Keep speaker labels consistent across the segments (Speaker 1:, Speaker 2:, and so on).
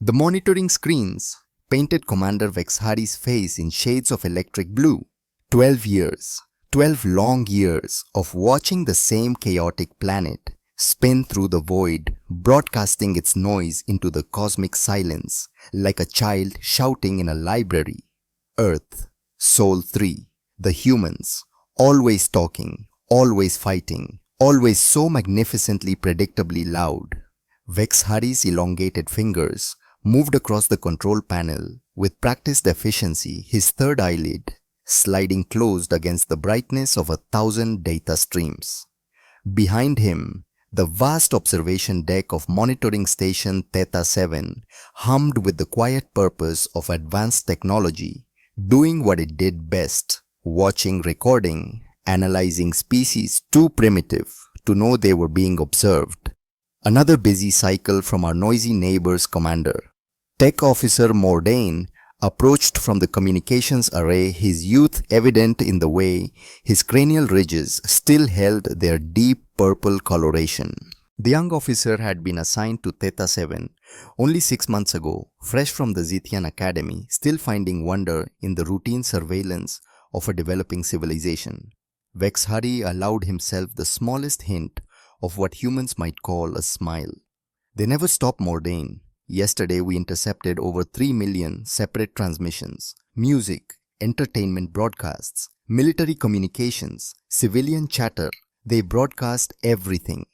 Speaker 1: The monitoring screens painted Commander Vexhari's face in shades of electric blue. 12 years, 12 long years of watching the same chaotic planet spin through the void, broadcasting its noise into the cosmic silence like a child shouting in a library. Earth, Soul 3, the humans, always talking, always fighting, always so magnificently predictably loud. Vexhari's elongated fingers moved across the control panel with practiced efficiency, his third eyelid sliding closed against the brightness of 1,000 data streams. Behind him, the vast observation deck of monitoring station Theta 7 hummed with the quiet purpose of advanced technology, doing what it did best, watching, recording, analyzing species too primitive to know they were being observed. Another busy cycle from our noisy neighbor's commander. Tech Officer Mordain approached from the communications array, his youth evident in the way his cranial ridges still held their deep purple coloration. The young officer had been assigned to Theta 7 only 6 months ago, fresh from the Zethian Academy, still finding wonder in the routine surveillance of a developing civilization. Vexhari allowed himself the smallest hint of what humans might call a smile. They never stop, Mordain. Yesterday we intercepted over 3 million separate transmissions, music, entertainment broadcasts, military communications, civilian chatter. They broadcast everything.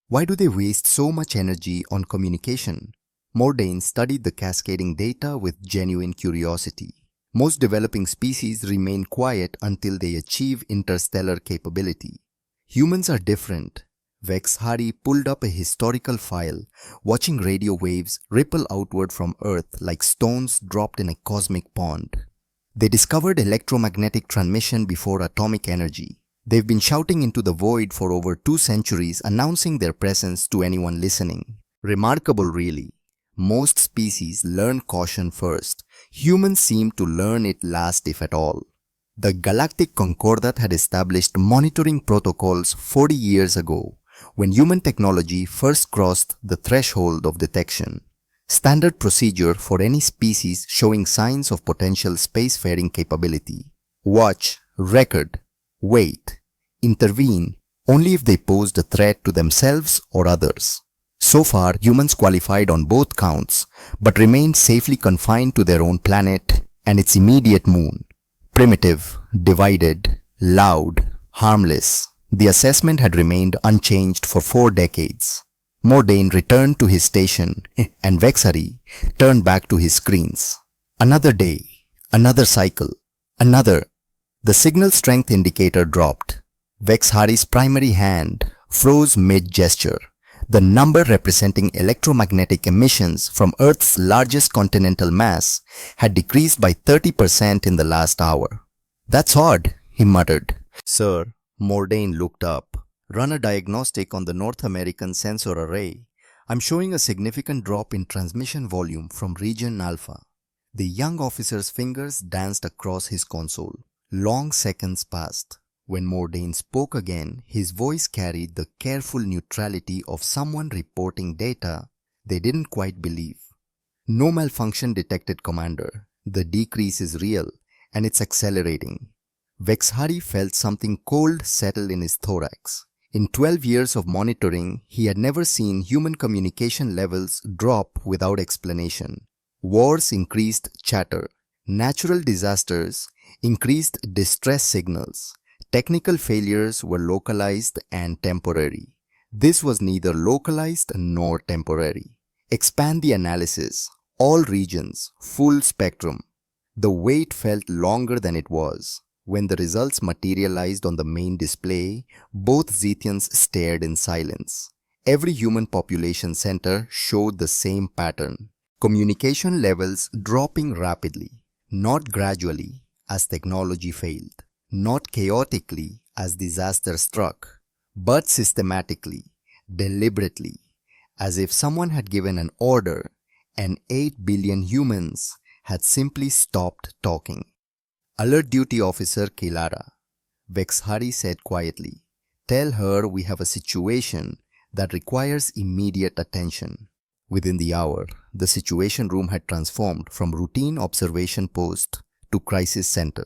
Speaker 1: Why do they waste so much energy on communication? Mordain studied the cascading data with genuine curiosity. Most developing species remain quiet until they achieve interstellar capability. Humans are different. Vexhari pulled up a historical file, watching radio waves ripple outward from Earth like stones dropped in a cosmic pond. They discovered electromagnetic transmission before atomic energy. They've been shouting into the void for over 2 centuries, announcing their presence to anyone listening. Remarkable, really. Most species learn caution first. Humans seem to learn it last, if at all. The Galactic Concordat had established monitoring protocols 40 years ago, when human technology first crossed the threshold of detection. Standard procedure for any species showing signs of potential spacefaring capability. Watch, record, wait, intervene only if they posed a threat to themselves or others. So far, humans qualified on both counts, but remained safely confined to their own planet and its immediate moon. Primitive, divided, loud, harmless. The assessment had remained unchanged for 4 decades. Mordain returned to his station and Vexhari turned back to his screens. Another day, another cycle, another. The signal strength indicator dropped. Vexhari's primary hand froze mid-gesture. The number representing electromagnetic emissions from Earth's largest continental mass had decreased by 30% in the last hour. "That's odd," he muttered. "Sir," Mordain looked up. "Run a diagnostic on the North American sensor array. I'm showing a significant drop in transmission volume from region Alpha." The young officer's fingers danced across his console. Long seconds passed. When Mordain spoke again, his voice carried the careful neutrality of someone reporting data they didn't quite believe. "No malfunction detected, Commander. The decrease is real, and it's accelerating." Vexhari felt something cold settle in his thorax. In 12 years of monitoring, he had never seen human communication levels drop without explanation. Wars increased chatter. Natural disasters increased distress signals. Technical failures were localized and temporary. This was neither localized nor temporary. Expand the analysis. All regions, full spectrum. The wait felt longer than it was. When the results materialized on the main display, both Zethians stared in silence. Every human population center showed the same pattern. Communication levels dropping rapidly, not gradually as technology failed, not chaotically as disaster struck, but systematically, deliberately, as if someone had given an order and 8 billion humans had simply stopped talking. "Alert Duty Officer Kilara," Vexhari said quietly. "Tell her we have a situation that requires immediate attention." Within the hour, the Situation Room had transformed from routine observation post to crisis center.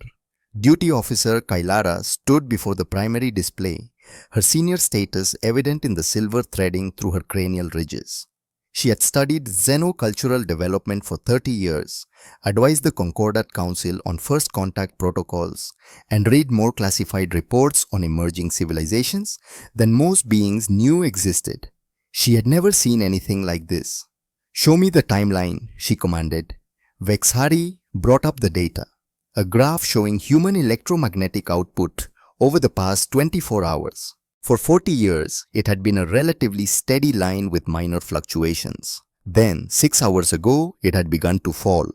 Speaker 1: Duty Officer Kailara stood before the primary display, her senior status evident in the silver threading through her cranial ridges. She had studied xenocultural development for 30 years, advised the Concordat Council on first contact protocols, and read more classified reports on emerging civilizations than most beings knew existed. She had never seen anything like this. "Show me the timeline," she commanded. Vexhari brought up the data, a graph showing human electromagnetic output over the past 24 hours. For 40 years, it had been a relatively steady line with minor fluctuations. Then, 6 hours ago, it had begun to fall.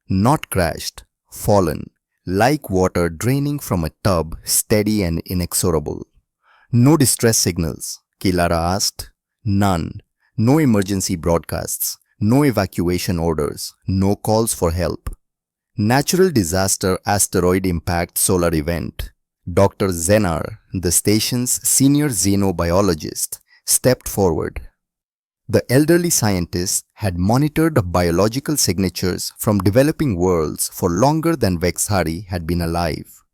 Speaker 1: Not crashed, fallen, like water draining from a tub, steady and inexorable. "No distress signals?" Kailara asked. "None. No emergency broadcasts. No evacuation orders. No calls for help." "Natural disaster, asteroid impact, solar event." Dr. Zenar, the station's senior xenobiologist, stepped forward. The elderly scientist had monitored biological signatures from developing worlds for longer than Vexhari had been alive.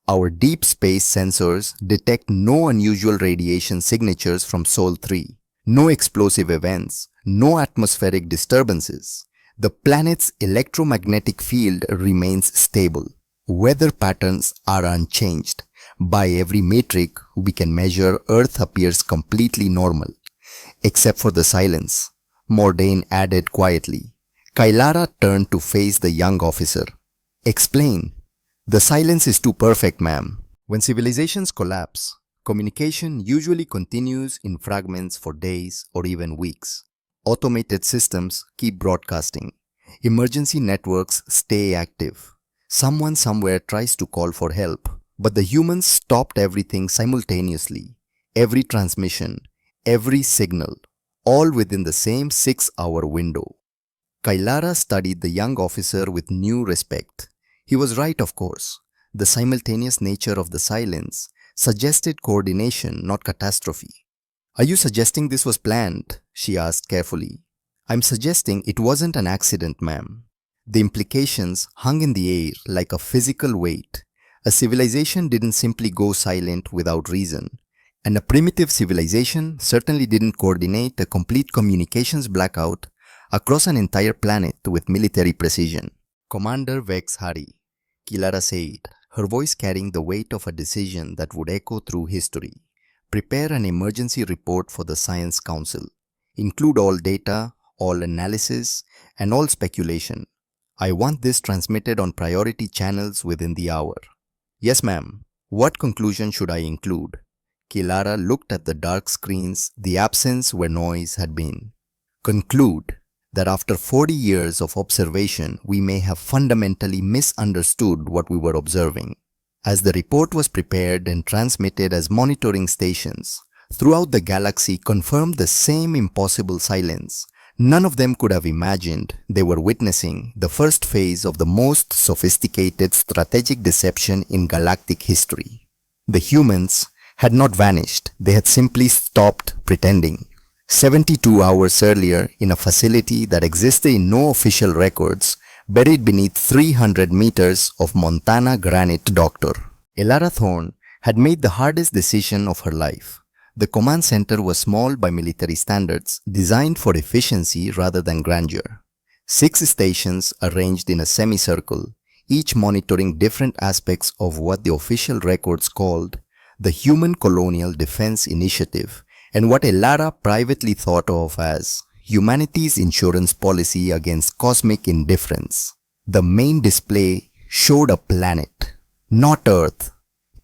Speaker 1: "Our deep space sensors detect no unusual radiation signatures from Sol 3, no explosive events, no atmospheric disturbances. The planet's electromagnetic field remains stable. Weather patterns are unchanged. By every metric we can measure, Earth appears completely normal. Except for the silence," Mordain added quietly. Kailara turned to face the young officer. "Explain." "The silence is too perfect, ma'am. When civilizations collapse, communication usually continues in fragments for days or even weeks. Automated systems keep broadcasting. Emergency networks stay active. Someone somewhere tries to call for help, but the humans stopped everything simultaneously. Every transmission, every signal, all within the same 6-hour window." Kailara studied the young officer with new respect. He was right, of course. The simultaneous nature of the silence suggested coordination, not catastrophe. "Are you suggesting this was planned?" she asked carefully. "I'm suggesting it wasn't an accident, ma'am." The implications hung in the air like a physical weight. A civilization didn't simply go silent without reason, and a primitive civilization certainly didn't coordinate a complete communications blackout across an entire planet with military precision. "Commander Vexhari," Kailara said, her voice carrying the weight of a decision that would echo through history. "Prepare an emergency report for the Science Council. Include all data, all analysis, and all speculation. I want this transmitted on priority channels within the hour." "Yes, ma'am. What conclusion should I include?" Kailara looked at the dark screens, the absence where noise had been. "Conclude that after 40 years of observation, we may have fundamentally misunderstood what we were observing. As the report was prepared and transmitted as monitoring stations throughout the galaxy confirmed the same impossible silence, none of them could have imagined they were witnessing the first phase of the most sophisticated strategic deception in galactic history. The humans had not vanished, they had simply stopped pretending. 72 hours earlier, in a facility that existed in no official records, buried beneath 300 meters of Montana granite, Dr. Elara Thorne had made the hardest decision of her life. The command center was small by military standards, designed for efficiency rather than grandeur. 6 stations arranged in a semicircle, each monitoring different aspects of what the official records called the Human Colonial Defense Initiative, and what Elara privately thought of as humanity's insurance policy against cosmic indifference. The main display showed a planet, not Earth,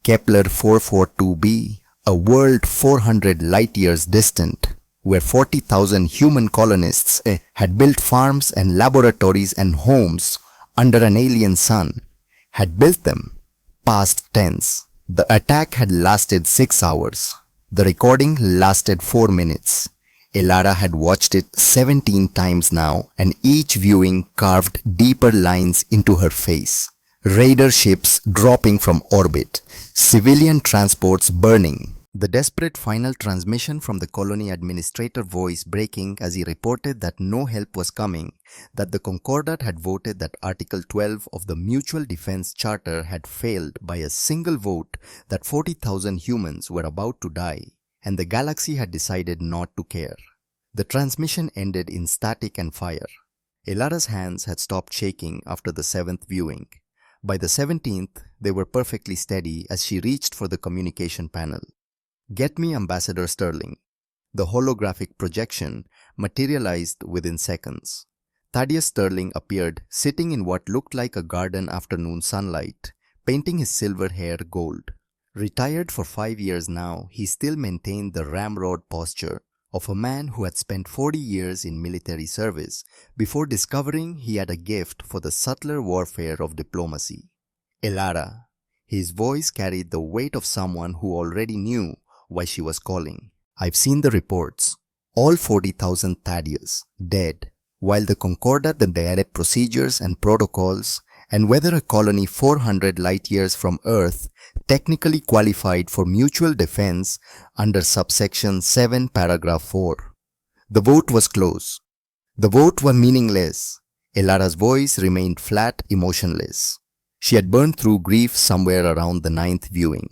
Speaker 1: Kepler 442b, a world 400 light-years distant, where 40,000 human colonists had built farms and laboratories and homes under an alien sun, had built them, past tense. The attack had lasted 6 hours. The recording lasted 4 minutes. Elara had watched it 17 times now, and each viewing carved deeper lines into her face. Raider ships dropping from orbit, civilian transports burning, The desperate final transmission from the colony administrator voice breaking as he reported that no help was coming, that the Concordat had voted that Article 12 of the Mutual Defense Charter had failed by a single vote, that 40,000 humans were about to die, and the galaxy had decided not to care. The transmission ended in static and fire. Elara's hands had stopped shaking after the 7th viewing. By the 17th, they were perfectly steady as she reached for the communication panel. "Get me Ambassador Sterling." The holographic projection materialized within seconds. Thaddeus Sterling appeared sitting in what looked like a garden afternoon sunlight, painting his silver hair gold. Retired for 5 years now, he still maintained the ramrod posture of a man who had spent 40 years in military service before discovering he had a gift for the subtler warfare of diplomacy. "Elara." His voice carried the weight of someone who already knew why she was calling. "I've seen the reports. All 40,000 Thaddeus dead, while the Concordat and the added procedures and protocols, and whether a colony 400 light years from Earth technically qualified for mutual defense under subsection 7 paragraph 4. The vote was close. The vote was meaningless. Elara's voice remained flat, emotionless. She had burned through grief somewhere around the 9th viewing.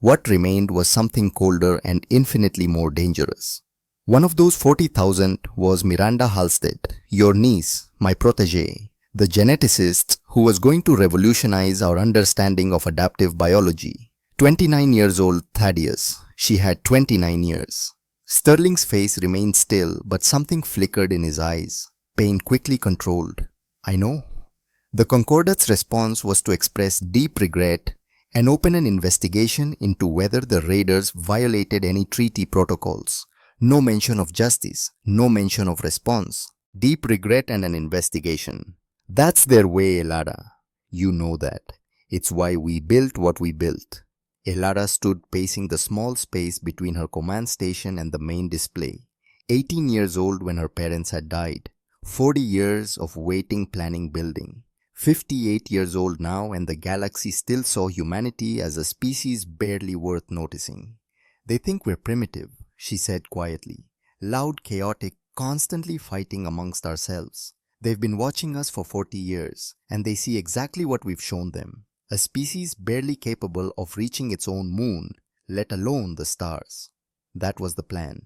Speaker 1: What remained was something colder and infinitely more dangerous. One of those 40,000 was Miranda Halstead, your niece, my protégée, the geneticist who was going to revolutionize our understanding of adaptive biology. 29 years old Thaddeus. She had 29 years. Sterling's face remained still, but something flickered in his eyes. Pain quickly controlled. "I know." The Concordat's response was to express deep regret and open an investigation into whether the raiders violated any treaty protocols. No mention of justice, no mention of response. Deep regret and an investigation. That's their way, Elara. You know that. It's why we built what we built. Elara stood pacing the small space between her command station and the main display. 18 years old when her parents had died. 40 years of waiting, planning, building. 58 years old now, and the galaxy still saw humanity as a species barely worth noticing. "They think we're primitive," she said quietly. "Loud, chaotic, constantly fighting amongst ourselves. They've been watching us for 40 years, and they see exactly what we've shown them. A species barely capable of reaching its own moon, let alone the stars." That was the plan.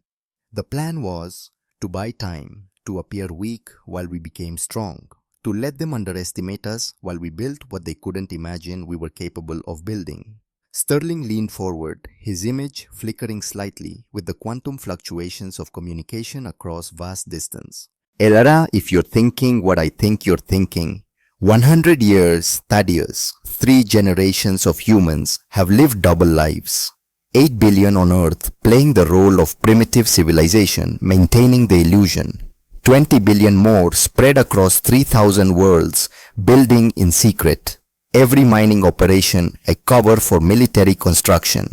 Speaker 1: The plan was to buy time, to appear weak while we became strong, to let them underestimate us while we built what they couldn't imagine we were capable of building. Sterling leaned forward, his image flickering slightly with the quantum fluctuations of communication across vast distance. "Elara, if you're thinking what I think you're thinking, 100 years, Thaddeus, 3 generations of humans have lived double lives. 8 billion on Earth playing the role of primitive civilization, maintaining the illusion. 20 billion more spread across 3,000 worlds, building in secret. Every mining operation a cover for military construction.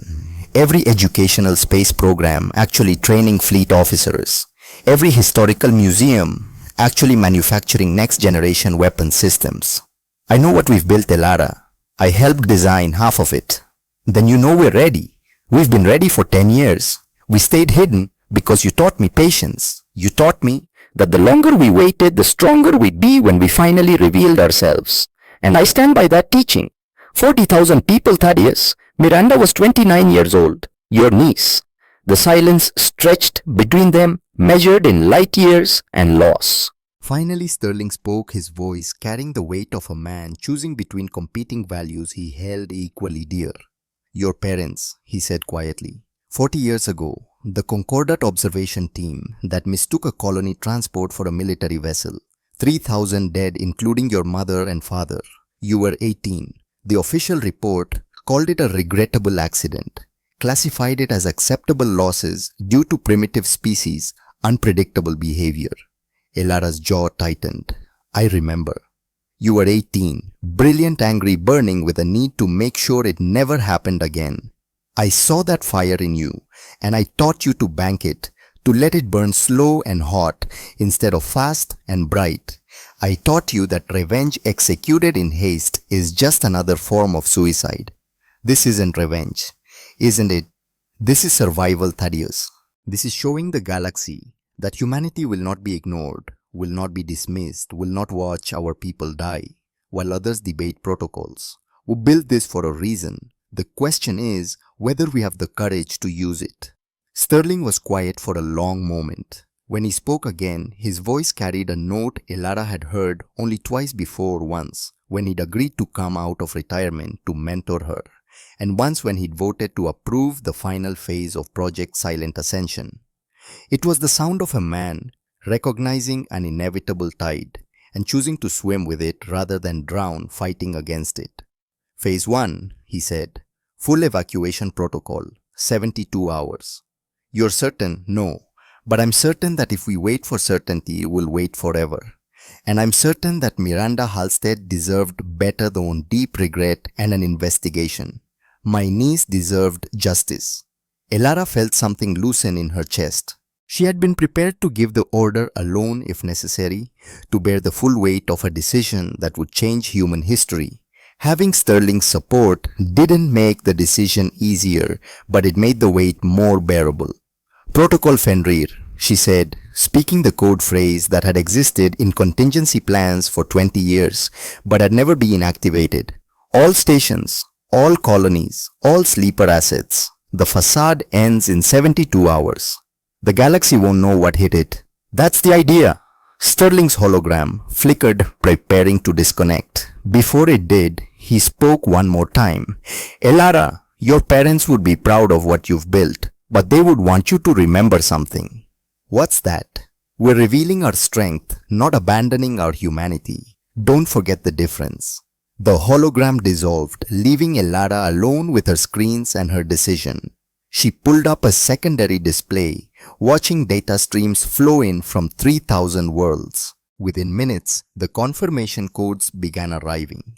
Speaker 1: Every educational space program actually training fleet officers. Every historical museum actually manufacturing next generation weapon systems. I know what we've built, Elara. I helped design half of it. Then you know we're ready. We've been ready for 10 years. We stayed hidden because you taught me patience. You taught me that the longer we waited, the stronger we'd be when we finally revealed ourselves. And I stand by that teaching. 40,000 people, Thaddeus. Miranda was 29 years old, your niece. The silence stretched between them, measured in light years and loss. Finally, Sterling spoke, his voice carrying the weight of a man choosing between competing values he held equally dear. "Your parents," he said quietly. 40 years ago, the Concordat observation team that mistook a colony transport for a military vessel. 3,000 dead, including your mother and father. You were 18. The official report called it a regrettable accident, classified it as acceptable losses due to primitive species' unpredictable behavior. Elara's jaw tightened. "I remember. You were 18, brilliant, angry, burning with a need to make sure it never happened again. I saw that fire in you, and I taught you to bank it, to let it burn slow and hot instead of fast and bright. I taught you that revenge executed in haste is just another form of suicide. This isn't revenge, isn't it? This is survival, Thaddeus. This is showing the galaxy that humanity will not be ignored, will not be dismissed, will not watch our people die, while others debate protocols. We built this for a reason. The question is whether we have the courage to use it. Sterling was quiet for a long moment. When he spoke again, his voice carried a note Elara had heard only twice before, once when he'd agreed to come out of retirement to mentor her, and once when he'd voted to approve the final phase of Project Silent Ascension. It was the sound of a man recognizing an inevitable tide and choosing to swim with it rather than drown fighting against it. Phase 1, he said. Full evacuation protocol, 72 hours. You're certain? No. But I'm certain that if we wait for certainty, we'll wait forever. And I'm certain that Miranda Halstead deserved better than deep regret and an investigation. My niece deserved justice. Elara felt something loosen in her chest. She had been prepared to give the order alone if necessary, to bear the full weight of a decision that would change human history. Having Sterling's support didn't make the decision easier, but it made the weight more bearable. Protocol Fenrir, she said, speaking the code phrase that had existed in contingency plans for 20 years, but had never been activated. All stations, all colonies, all sleeper assets. The facade ends in 72 hours. The galaxy won't know what hit it. That's the idea. Sterling's hologram flickered, preparing to disconnect. Before it did, he spoke one more time. Elara, your parents would be proud of what you've built, but they would want you to remember something. What's that? We're revealing our strength, not abandoning our humanity. Don't forget the difference. The hologram dissolved, leaving Elara alone with her screens and her decision. She pulled up a secondary display, watching data streams flow in from 3,000 worlds. Within minutes, the confirmation codes began arriving.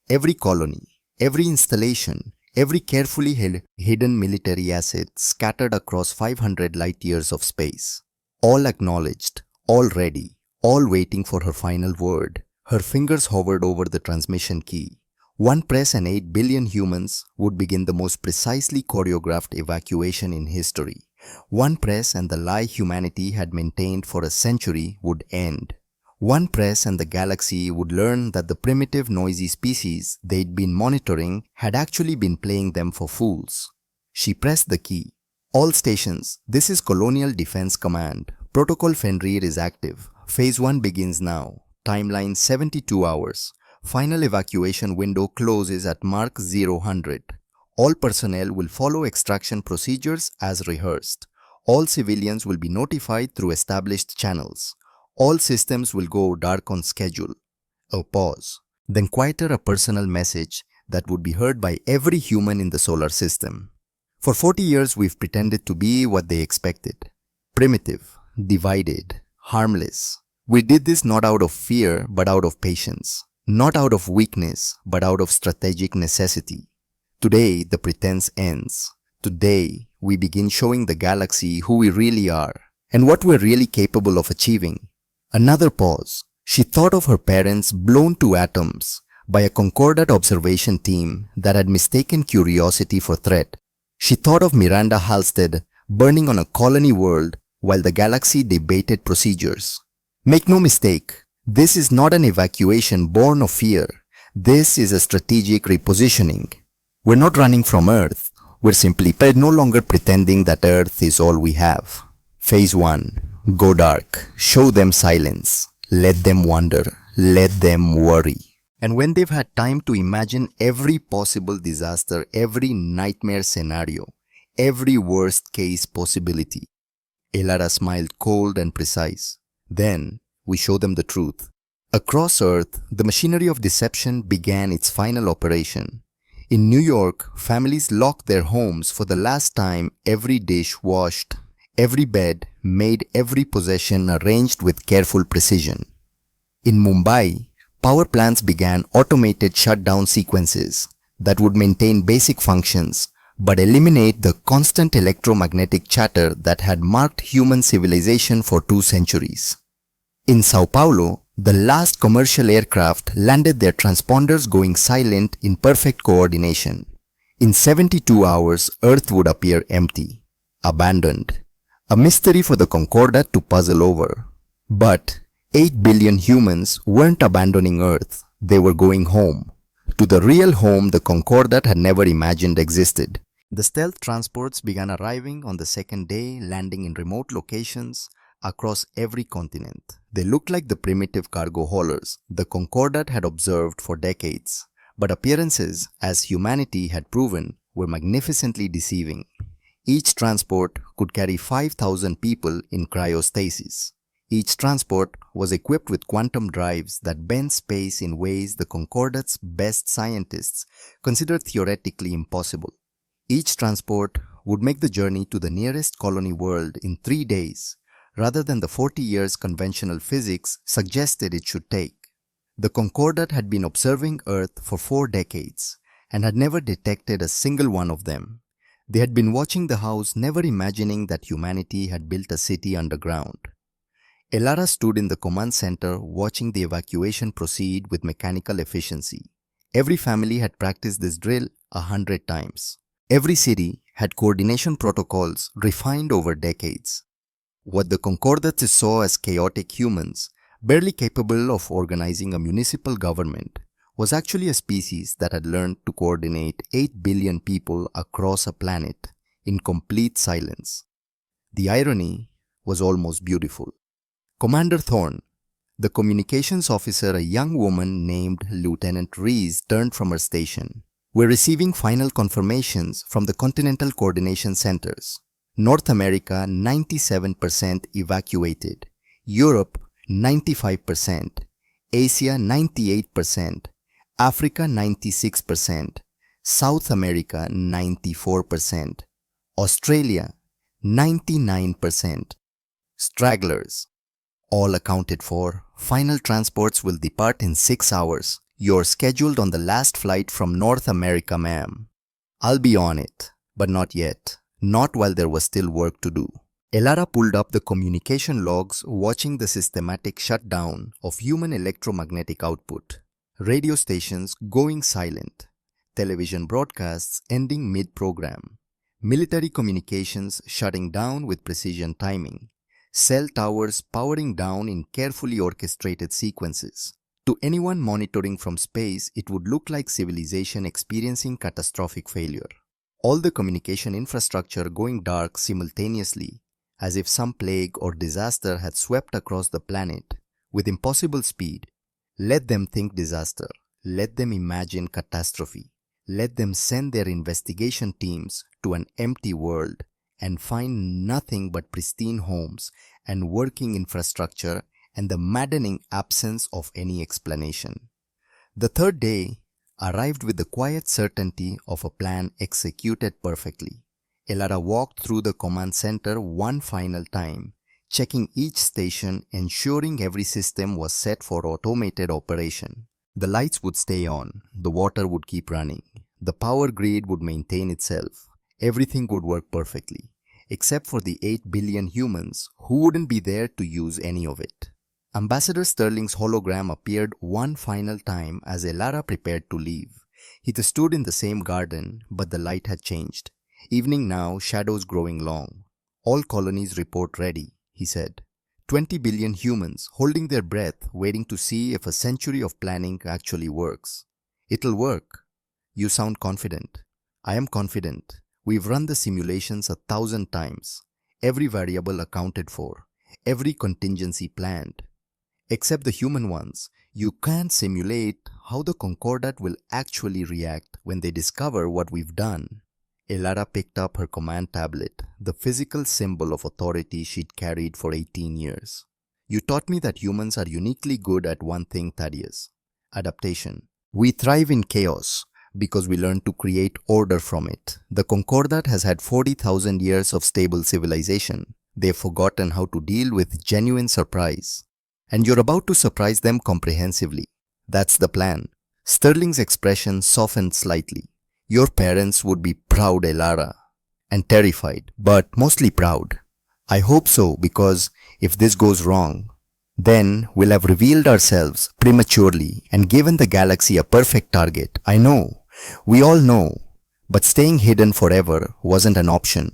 Speaker 1: Every colony, every installation, every carefully hidden military asset scattered across 500 light-years of space. All acknowledged, all ready, all waiting for her final word. Her fingers hovered over the transmission key. One press and 8 billion humans would begin the most precisely choreographed evacuation in history. One press and the lie humanity had maintained for a century would end. One press and the galaxy would learn that the primitive noisy species they'd been monitoring had actually been playing them for fools. She pressed the key. All stations, this is Colonial Defense Command. Protocol Fenrir is active. Phase 1 begins now. Timeline 72 hours. Final evacuation window closes at mark 000. All personnel will follow extraction procedures as rehearsed. All civilians will be notified through established channels. All systems will go dark on schedule. A pause. Then quieter, a personal message that would be heard by every human in the solar system. For 40 years we've pretended to be what they expected. Primitive, divided, harmless. We did this not out of fear but out of patience. Not out of weakness but out of strategic necessity. Today the pretense ends. Today we begin showing the galaxy who we really are and what we're really capable of achieving. Another pause. She thought of her parents blown to atoms by a concordant observation team that had mistaken curiosity for threat. She thought of Miranda Halstead burning on a colony world while the galaxy debated procedures. Make no mistake, this is not an evacuation born of fear. This is a strategic repositioning. We're not running from Earth. We're simply no longer pretending that Earth is all we have. Phase 1. Go dark. Show them silence. Let them wonder. Let them worry. And when they've had time to imagine every possible disaster, every nightmare scenario, every worst case possibility, Elara smiled cold and precise. Then we show them the truth. Across Earth, the machinery of deception began its final operation. In New York, families locked their homes for the last time, every dish washed, every bed made, every possession arranged with careful precision. In Mumbai, power plants began automated shutdown sequences that would maintain basic functions but eliminate the constant electromagnetic chatter that had marked human civilization for 2 centuries. In Sao Paulo, the last commercial aircraft landed their transponders going silent in perfect coordination. In 72 hours, Earth would appear empty, abandoned, a mystery for the Concordat to puzzle over. But 8 billion humans weren't abandoning Earth, they were going home. To the real home the Concordat had never imagined existed. The stealth transports began arriving on the second day, landing in remote locations across every continent. They looked like the primitive cargo haulers the Concordat had observed for decades. But appearances, as humanity had proven, were magnificently deceiving. Each transport could carry 5,000 people in cryostasis. Each transport was equipped with quantum drives that bent space in ways the Concordat's best scientists considered theoretically impossible. Each transport would make the journey to the nearest colony world in 3 days, rather than the 40 years conventional physics suggested it should take. The Concordat had been observing Earth for 4 decades and had never detected a single one of them. They had been watching the house, never imagining that humanity had built a city underground. Elara stood in the command center watching the evacuation proceed with mechanical efficiency. Every family had practiced this drill 100 times. Every city had coordination protocols refined over decades. What the Concordats saw as chaotic humans, barely capable of organizing a municipal government, was actually a species that had learned to coordinate 8 billion people across a planet in complete silence. The irony was almost beautiful. Commander Thorne, the communications officer, a young woman named Lieutenant Reese, turned from her station. "We're receiving final confirmations from the Continental Coordination Centers. North America 97% evacuated, Europe 95%, Asia 98%, Africa 96%, South America 94%, Australia 99%. Stragglers, all accounted for. Final transports will depart in 6 hours. You're scheduled on the last flight from North America, ma'am." "I'll be on it, but not yet. Not while there was still work to do." Elara pulled up the communication logs, watching the systematic shutdown of human electromagnetic output. Radio stations going silent. Television broadcasts ending mid-program. Military communications shutting down with precision timing. Cell towers powering down in carefully orchestrated sequences. To anyone monitoring from space, it would look like civilization experiencing catastrophic failure. All the communication infrastructure going dark simultaneously, as if some plague or disaster had swept across the planet with impossible speed. Let them think disaster. Let them imagine catastrophe. Let them send their investigation teams to an empty world and find nothing but pristine homes and working infrastructure and the maddening absence of any explanation. The third day arrived with the quiet certainty of a plan executed perfectly. Elara walked through the command center one final time, checking each station, ensuring every system was set for automated operation. The lights would stay on, the water would keep running, the power grid would maintain itself. Everything would work perfectly, except for the 8 billion humans who wouldn't be there to use any of it. Ambassador Sterling's hologram appeared one final time as Elara prepared to leave. He stood in the same garden, but the light had changed. "Evening now, shadows growing long. All colonies report ready," he said. 20 billion humans holding their breath, waiting to see if a century of planning actually works. "It'll work." "You sound confident." "I am confident. We've run the simulations 1,000 times. Every variable accounted for. Every contingency planned. Except the human ones. You can't simulate how the Concordat will actually react when they discover what we've done." Elara picked up her command tablet, the physical symbol of authority she'd carried for 18 years. "You taught me that humans are uniquely good at one thing, Thaddeus. Adaptation. We thrive in chaos because we learn to create order from it. The Concordat has had 40,000 years of stable civilization. They've forgotten how to deal with genuine surprise. And you're about to surprise them comprehensively. That's the plan." Sterling's expression softened slightly. "Your parents would be proud, Elara." "And terrified, but mostly proud." "I hope so, because if this goes wrong, then we'll have revealed ourselves prematurely and given the galaxy a perfect target. I know. We all know. But staying hidden forever wasn't an option.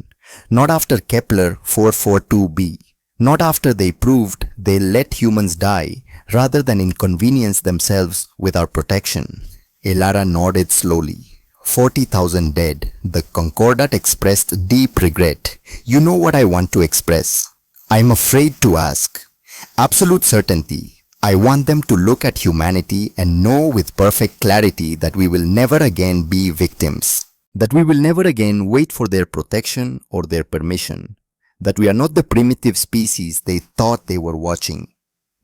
Speaker 1: Not after Kepler 442b. Not after they proved they let humans die rather than inconvenience themselves with our protection. Elara nodded slowly. 40,000 dead. The Concordat expressed deep regret. You know what I want to express. I'm afraid to ask. Absolute certainty. I want them to look at humanity and know with perfect clarity that we will never again be victims. That we will never again wait for their protection or their permission. That we are not the primitive species they thought they were watching.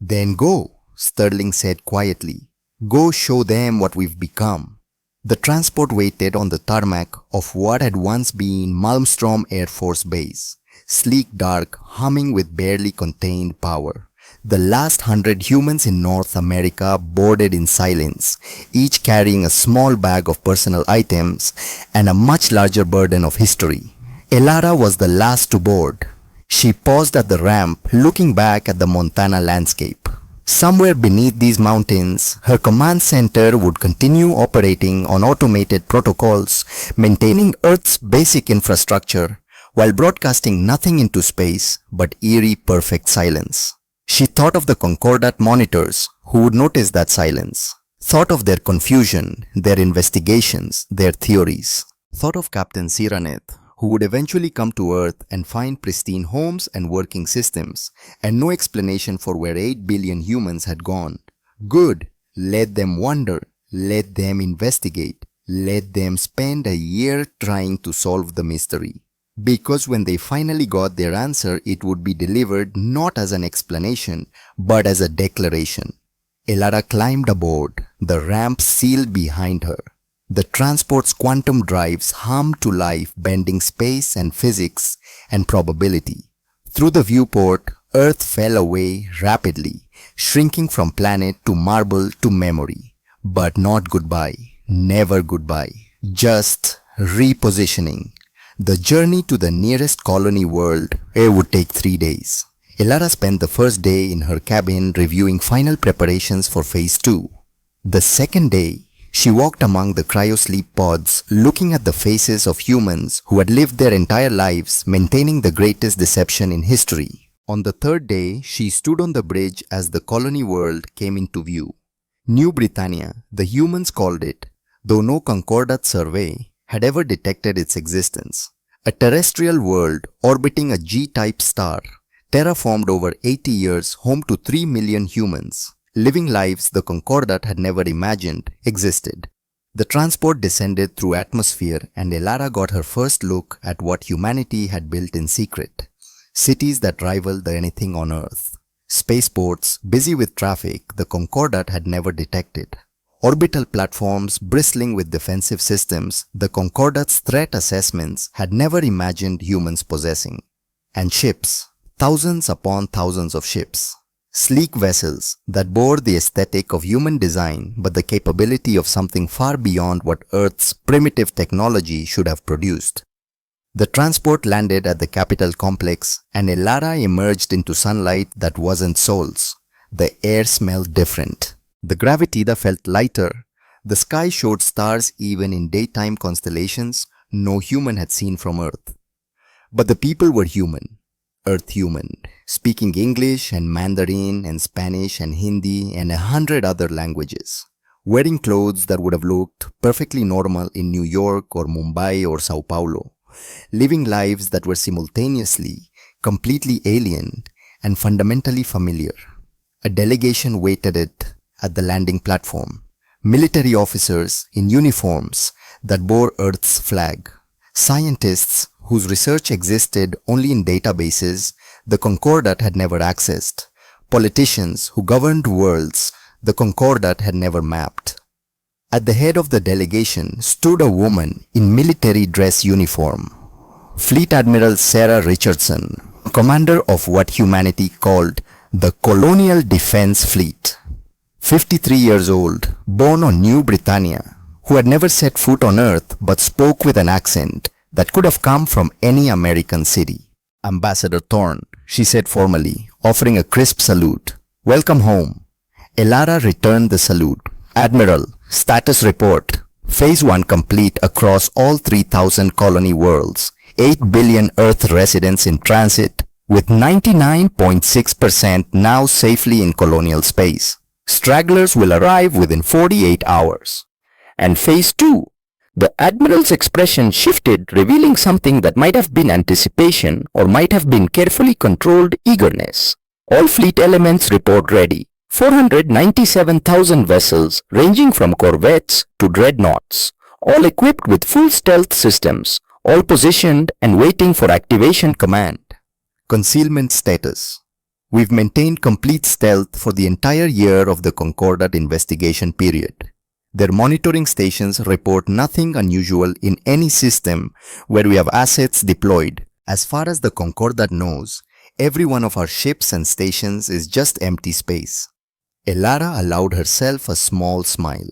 Speaker 1: Then go, Sterling said quietly. Go show them what we've become. The transport waited on the tarmac of what had once been Malmstrom Air Force Base. Sleek dark, humming with barely contained power. The last 100 humans in North America boarded in silence, each carrying a small bag of personal items and a much larger burden of history. Elara was the last to board. She paused at the ramp, looking back at the Montana landscape. Somewhere beneath these mountains, her command center would continue operating on automated protocols, maintaining Earth's basic infrastructure, while broadcasting nothing into space but eerie perfect silence. She thought of the Concordat monitors who would notice that silence. Thought of their confusion, their investigations, their theories. Thought of Captain Siraneth, who would eventually come to Earth and find pristine homes and working systems, and no explanation for where 8 billion humans had gone. Good. Let them wonder. Let them investigate. Let them spend a year trying to solve the mystery. Because when they finally got their answer, it would be delivered not as an explanation, but as a declaration. Elara climbed aboard. The ramp sealed behind her. The transport's quantum drives hummed to life, bending space and physics and probability. Through the viewport, Earth fell away rapidly, shrinking from planet to marble to memory. But not goodbye. Never goodbye. Just repositioning. The journey to the nearest colony world would take 3 days. Elara spent the first day in her cabin reviewing final preparations for Phase 2. The second day, she walked among the cryosleep pods, looking at the faces of humans who had lived their entire lives maintaining the greatest deception in history. On the third day, she stood on the bridge as the colony world came into view. New Britannia, the humans called it, though no Concordat survey had ever detected its existence. A terrestrial world orbiting a G-type star, terraformed over 80 years, home to 3 million humans, living lives the Concordat had never imagined existed. The transport descended through atmosphere and Elara got her first look at what humanity had built in secret. Cities that rivaled anything on Earth. Spaceports busy with traffic the Concordat had never detected. Orbital platforms bristling with defensive systems the Concordat's threat assessments had never imagined humans possessing. And ships, thousands upon thousands of ships. Sleek vessels that bore the aesthetic of human design but the capability of something far beyond what Earth's primitive technology should have produced. The transport landed at the Capitol complex and Elara emerged into sunlight that wasn't Sol's. The air smelled different. The gravity felt lighter. The sky showed stars even in daytime constellations no human had seen from Earth. But the people were human. Earth human, speaking English and Mandarin and Spanish and Hindi and 100 other languages. Wearing clothes that would have looked perfectly normal in New York or Mumbai or Sao Paulo. Living lives that were simultaneously completely alien and fundamentally familiar. A delegation waited it at the landing platform. Military officers in uniforms that bore Earth's flag. Scientists whose research existed only in databases the Concordat had never accessed. Politicians who governed worlds the Concordat had never mapped. At the head of the delegation stood a woman in military dress uniform. Fleet Admiral Sarah Richardson, commander of what humanity called the Colonial Defense Fleet. 53 years old, born on New Britannia, who had never set foot on Earth but spoke with an accent that could have come from any American city. Ambassador Thorne, she said formally, offering a crisp salute. Welcome home. Elara returned the salute. Admiral, status report. Phase 1 complete across all 3,000 colony worlds, 8 billion Earth residents in transit, with 99.6% now safely in colonial space. Stragglers will arrive within 48 hours. And Phase 2. The Admiral's expression shifted, revealing something that might have been anticipation or might have been carefully controlled eagerness. All fleet elements report ready. 497,000 vessels ranging from corvettes to dreadnoughts, all equipped with full stealth systems, all positioned and waiting for activation command. Concealment status. We've maintained complete stealth for the entire year of the Concordat investigation period. Their monitoring stations report nothing unusual in any system where we have assets deployed. As far as the Concordat knows, every one of our ships and stations is just empty space. Elara allowed herself a small smile.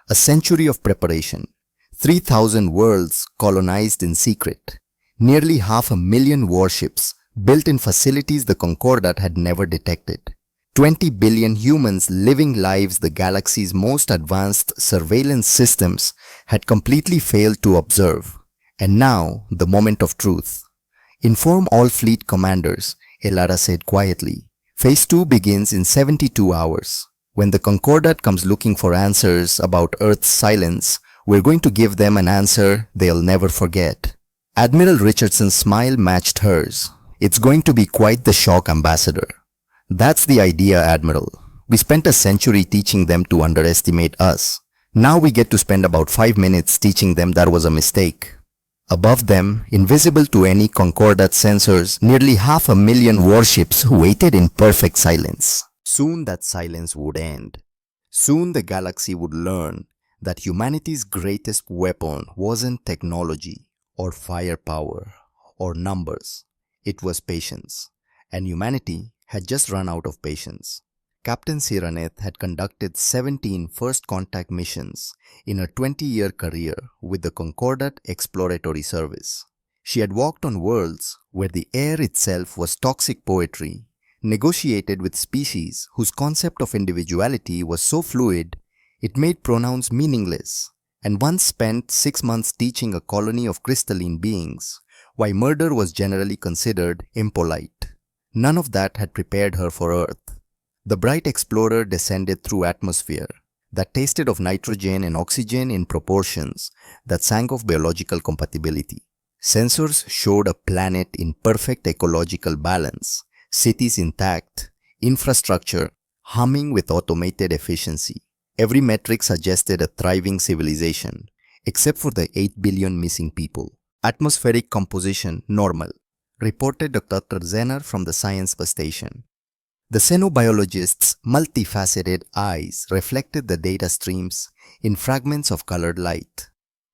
Speaker 1: A century of preparation. 3,000 worlds colonized in secret. Nearly 500,000 warships built in facilities the Concordat had never detected. 20 billion humans living lives the galaxy's most advanced surveillance systems had completely failed to observe. And now, the moment of truth. Inform all fleet commanders, Elara said quietly. Phase 2 begins in 72 hours. When the Concordat comes looking for answers about Earth's silence, we're going to give them an answer they'll never forget. Admiral Richardson's smile matched hers. It's going to be quite the shock, Ambassador. That's the idea, Admiral. We spent a century teaching them to underestimate us. Now we get to spend about 5 minutes teaching them that was a mistake. Above them, invisible to any Concordat sensors, nearly 500,000 warships waited in perfect silence. Soon that silence would end. Soon the galaxy would learn that humanity's greatest weapon wasn't technology or firepower or numbers. It was patience. And humanity had just run out of patience. Captain Siraneth had conducted 17 first contact missions in her 20-year career with the Concordat Exploratory Service. She had walked on worlds where the air itself was toxic poetry, negotiated with species whose concept of individuality was so fluid it made pronouns meaningless, and once spent 6 months teaching a colony of crystalline beings why murder was generally considered impolite. None of that had prepared her for Earth. The bright explorer descended through atmosphere that tasted of nitrogen and oxygen in proportions that sang of biological compatibility. Sensors showed a planet in perfect ecological balance, cities intact, infrastructure humming with automated efficiency. Every metric suggested a thriving civilization, except for the 8 billion missing people. Atmospheric composition normal, reported Dr. Zener from the science station. The xenobiologist's multifaceted eyes reflected the data streams in fragments of colored light.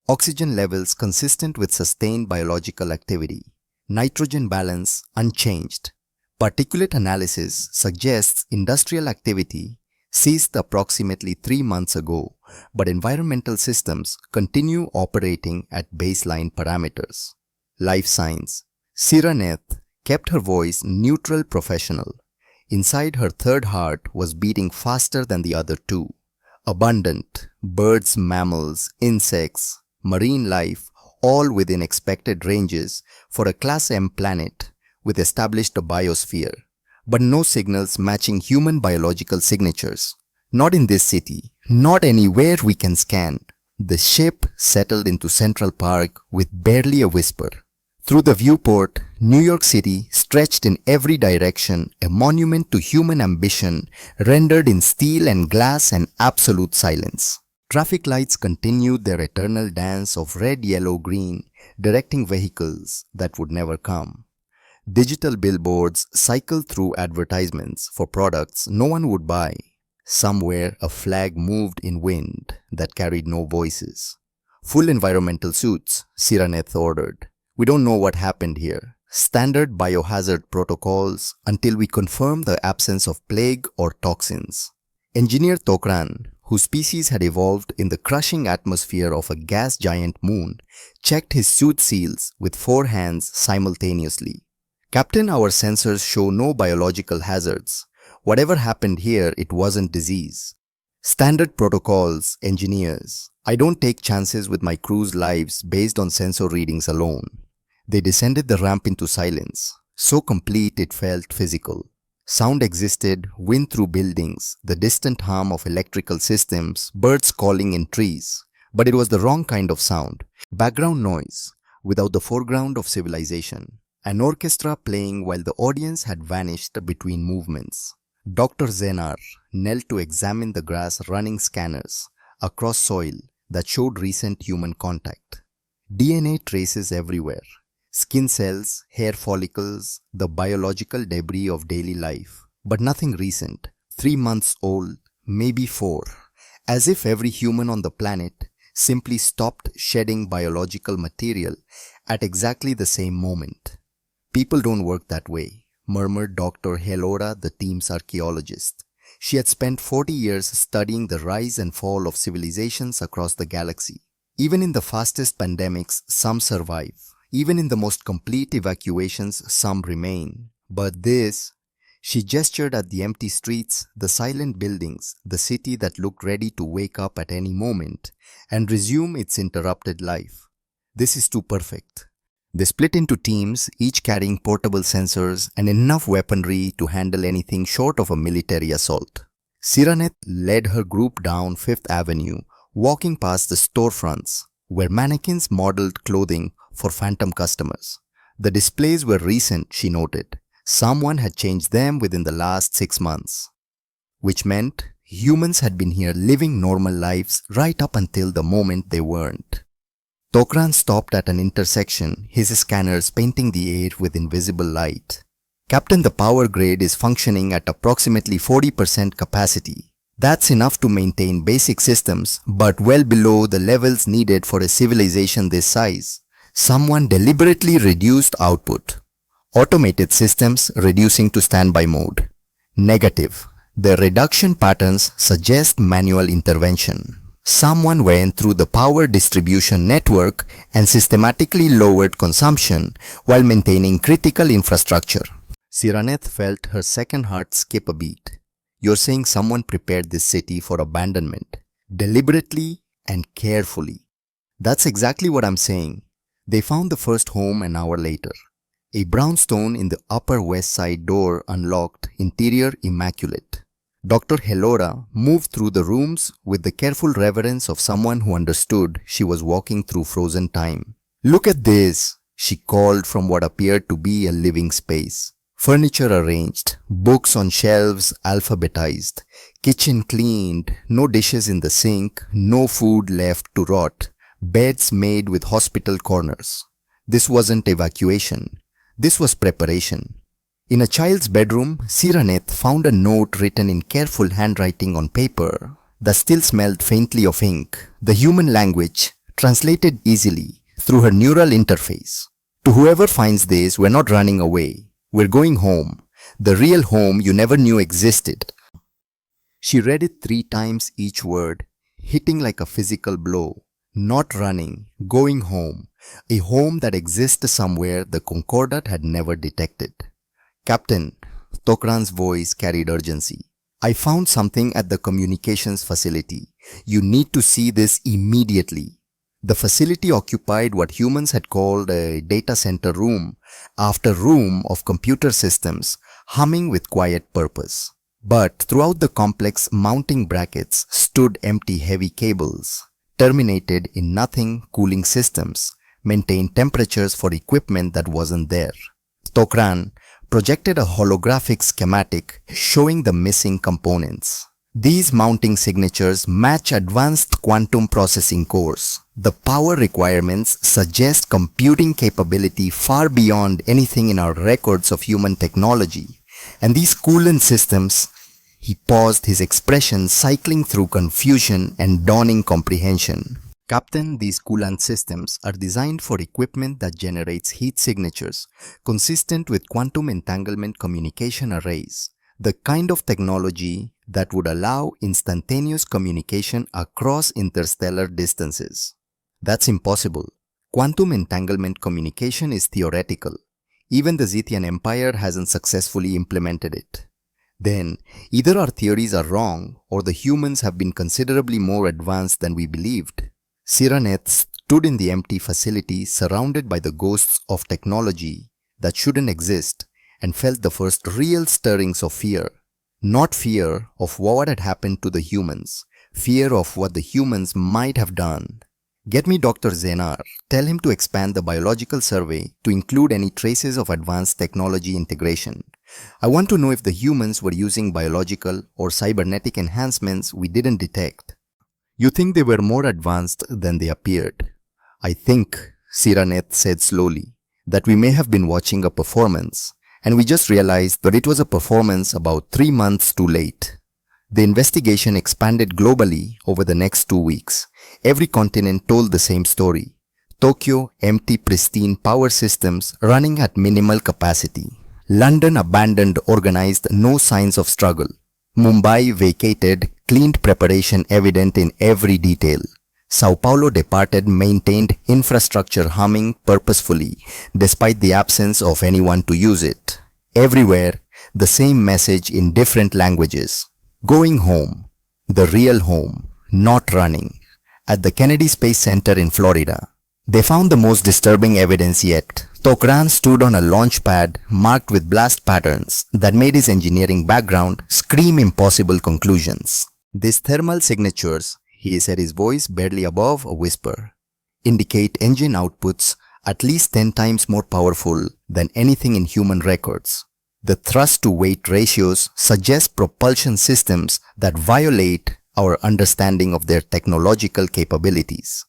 Speaker 1: Oxygen levels consistent with sustained biological activity. Nitrogen balance unchanged. Particulate analysis suggests industrial activity ceased approximately 3 months ago, but environmental systems continue operating at baseline parameters. Life science. Siraneth kept her voice neutral professional. Inside her third heart was beating faster than the other two. Abundant, birds, mammals, insects, marine life, all within expected ranges for a Class M planet with established biosphere, but no signals matching human biological signatures. Not in this city, not anywhere we can scan. The ship settled into Central Park with barely a whisper. Through the viewport, New York City stretched in every direction, a monument to human ambition rendered in steel and glass and absolute silence. Traffic lights continued their eternal dance of red, yellow, green, directing vehicles that would never come. Digital billboards cycled through advertisements for products no one would buy. Somewhere a flag moved in wind that carried no voices. Full environmental suits, Siraneth ordered. We don't know what happened here. Standard biohazard protocols until we confirm the absence of plague or toxins. Engineer Tokran, whose species had evolved in the crushing atmosphere of a gas giant moon, checked his suit seals with 4 hands simultaneously. Captain, our sensors show no biological hazards. Whatever happened here, it wasn't disease. Standard protocols, engineers. I don't take chances with my crew's lives based on sensor readings alone. They descended the ramp into silence, so complete it felt physical. Sound existed, wind through buildings, the distant hum of electrical systems, birds calling in trees. But it was the wrong kind of sound. Background noise, without the foreground of civilization. An orchestra playing while the audience had vanished between movements. Dr. Zenar knelt to examine the grass running scanners across soil that showed recent human contact. DNA traces everywhere. Skin cells, hair follicles, the biological debris of daily life. But nothing recent. 3 months old, maybe 4. As if every human on the planet simply stopped shedding biological material at exactly the same moment. People don't work that way, murmured Dr. Helora, the team's archaeologist. She had spent 40 years studying the rise and fall of civilizations across the galaxy. Even in the fastest pandemics, some survive. Even in the most complete evacuations, some remain. But this, she gestured at the empty streets, the silent buildings, the city that looked ready to wake up at any moment and resume its interrupted life. This is too perfect. They split into teams, each carrying portable sensors and enough weaponry to handle anything short of a military assault. Siraneth led her group down Fifth Avenue, walking past the storefronts, where mannequins modeled clothing for phantom customers. The displays were recent, she noted. Someone had changed them within the last 6 months. Which meant humans had been here living normal lives right up until the moment they weren't. Tokran stopped at an intersection, his scanners painting the air with invisible light. Captain, the power grid is functioning at approximately 40% capacity. That's enough to maintain basic systems, but well below the levels needed for a civilization this size. Someone deliberately reduced output. Automated systems reducing to standby mode. Negative. The reduction patterns suggest manual intervention. Someone went through the power distribution network and systematically lowered consumption while maintaining critical infrastructure. Siraneth felt her second heart skip a beat. You're saying someone prepared this city for abandonment, deliberately and carefully. That's exactly what I'm saying. They found the first home an hour later. A brownstone in the Upper West Side door unlocked, interior immaculate. Dr. Helora moved through the rooms with the careful reverence of someone who understood she was walking through frozen time. Look at this, she called from what appeared to be a living space. Furniture arranged, books on shelves alphabetized, kitchen cleaned, no dishes in the sink, no food left to rot, beds made with hospital corners. This wasn't evacuation. This was preparation. In a child's bedroom, Siraneth found a note written in careful handwriting on paper that still smelled faintly of ink, the human language, translated easily through her neural interface. To whoever finds this, we're not running away. We're going home, the real home you never knew existed. She read it 3 times each word, hitting like a physical blow. Not running, going home, a home that exists somewhere the Concordat had never detected. Captain, Tokran's voice carried urgency. I found something at the communications facility. You need to see this immediately. The facility occupied what humans had called a data center room after room of computer systems humming with quiet purpose. But throughout the complex mounting brackets stood empty heavy cables, terminated in nothing cooling systems, maintained temperatures for equipment that wasn't there. Tokran projected a holographic schematic showing the missing components. These mounting signatures match advanced quantum processing cores. The power requirements suggest computing capability far beyond anything in our records of human technology. And these coolant systems, he paused, his expression cycling through confusion and dawning comprehension. Captain, these coolant systems are designed for equipment that generates heat signatures consistent with quantum entanglement communication arrays, the kind of technology that would allow instantaneous communication across interstellar distances. That's impossible. Quantum entanglement communication is theoretical. Even the Zethian Empire hasn't successfully implemented it. Then, either our theories are wrong or the humans have been considerably more advanced than we believed. Siraneth stood in the empty facility surrounded by the ghosts of technology that shouldn't exist and felt the first real stirrings of fear. Not fear of what had happened to the humans, fear of what the humans might have done. Get me Dr. Zenar. Tell him to expand the biological survey to include any traces of advanced technology integration. I want to know if the humans were using biological or cybernetic enhancements we didn't detect. You think they were more advanced than they appeared? I think, Siraneth said slowly, that we may have been watching a performance, and we just realized that it was a performance about 3 months too late. The investigation expanded globally over the next 2 weeks. Every continent told the same story. Tokyo, empty, pristine power systems running at minimal capacity. London abandoned, organized, no signs of struggle. Mumbai vacated, cleaned preparation evident in every detail. Sao Paulo departed, maintained infrastructure humming purposefully, despite the absence of anyone to use it. Everywhere, the same message in different languages. Going home. The real home. Not running. At the Kennedy Space Center in Florida, they found the most disturbing evidence yet. Tokran stood on a launch pad marked with blast patterns that made his engineering background scream impossible conclusions. These thermal signatures, he said, his voice barely above a whisper, indicate engine outputs at least 10 times more powerful than anything in human records. The thrust-to-weight ratios suggest propulsion systems that violate our understanding of their technological capabilities.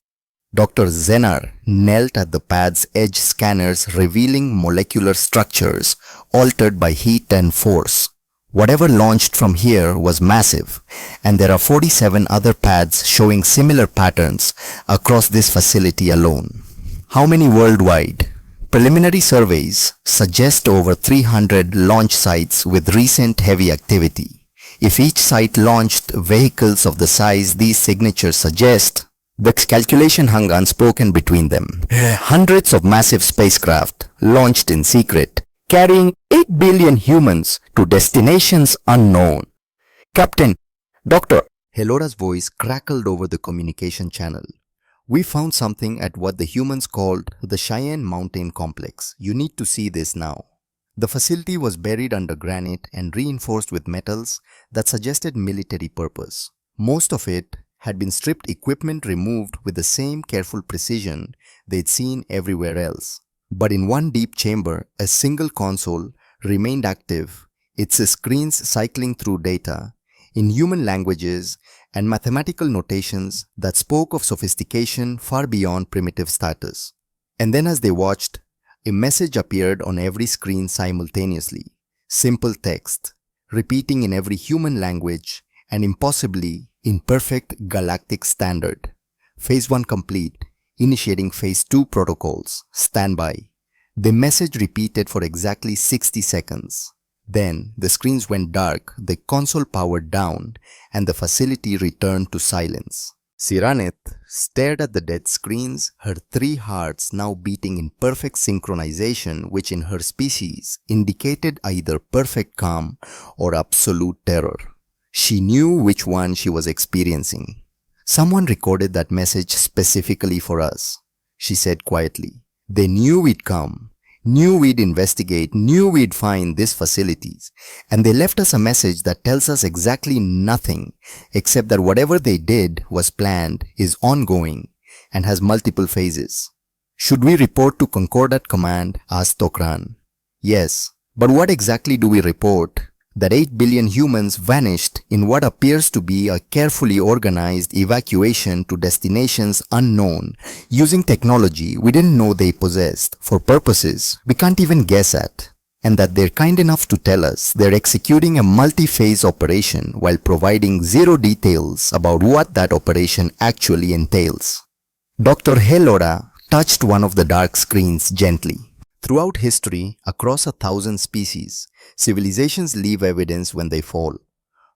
Speaker 1: Dr. Zenar knelt at the pad's edge, scanners revealing molecular structures altered by heat and force. Whatever launched from here was massive, and there are 47 other pads showing similar patterns across this facility alone. How many worldwide? Preliminary surveys suggest over 300 launch sites with recent heavy activity. If each site launched vehicles of the size these signatures suggest, the calculation hung unspoken between them. Hundreds of massive spacecraft launched in secret, carrying 8 billion humans to destinations unknown. Captain, Doctor, Helora's voice crackled over the communication channel. We found something at what the humans called the Cheyenne Mountain Complex. You need to see this now. The facility was buried under granite and reinforced with metals that suggested military purpose. Most of it had been stripped equipment removed with the same careful precision they'd seen everywhere else. But in one deep chamber, a single console remained active, its screens cycling through data in human languages and mathematical notations that spoke of sophistication far beyond primitive status. And then as they watched, a message appeared on every screen simultaneously. Simple text, repeating in every human language and impossibly in perfect galactic standard. Phase 1 complete. Initiating Phase 2 protocols. Standby. The message repeated for exactly 60 seconds. Then the screens went dark, the console powered down, and the facility returned to silence. Siraneth stared at the dead screens, her 3 hearts now beating in perfect synchronization, which in her species indicated either perfect calm or absolute terror. She knew which one she was experiencing. Someone recorded that message specifically for us, she said quietly. They knew we'd come, knew we'd investigate, knew we'd find these facilities, and they left us a message that tells us exactly nothing except that whatever they did was planned, is ongoing, and has multiple phases. Should we report to Concordat Command? Asked Tokran. Yes, but what exactly do we report? That 8 billion humans vanished in what appears to be a carefully organized evacuation to destinations unknown, using technology we didn't know they possessed, for purposes we can't even guess at, and that they're kind enough to tell us they're executing a multi-phase operation while providing zero details about what that operation actually entails. Dr. Helora touched one of the dark screens gently. Throughout history, across 1,000 species, civilizations leave evidence when they fall.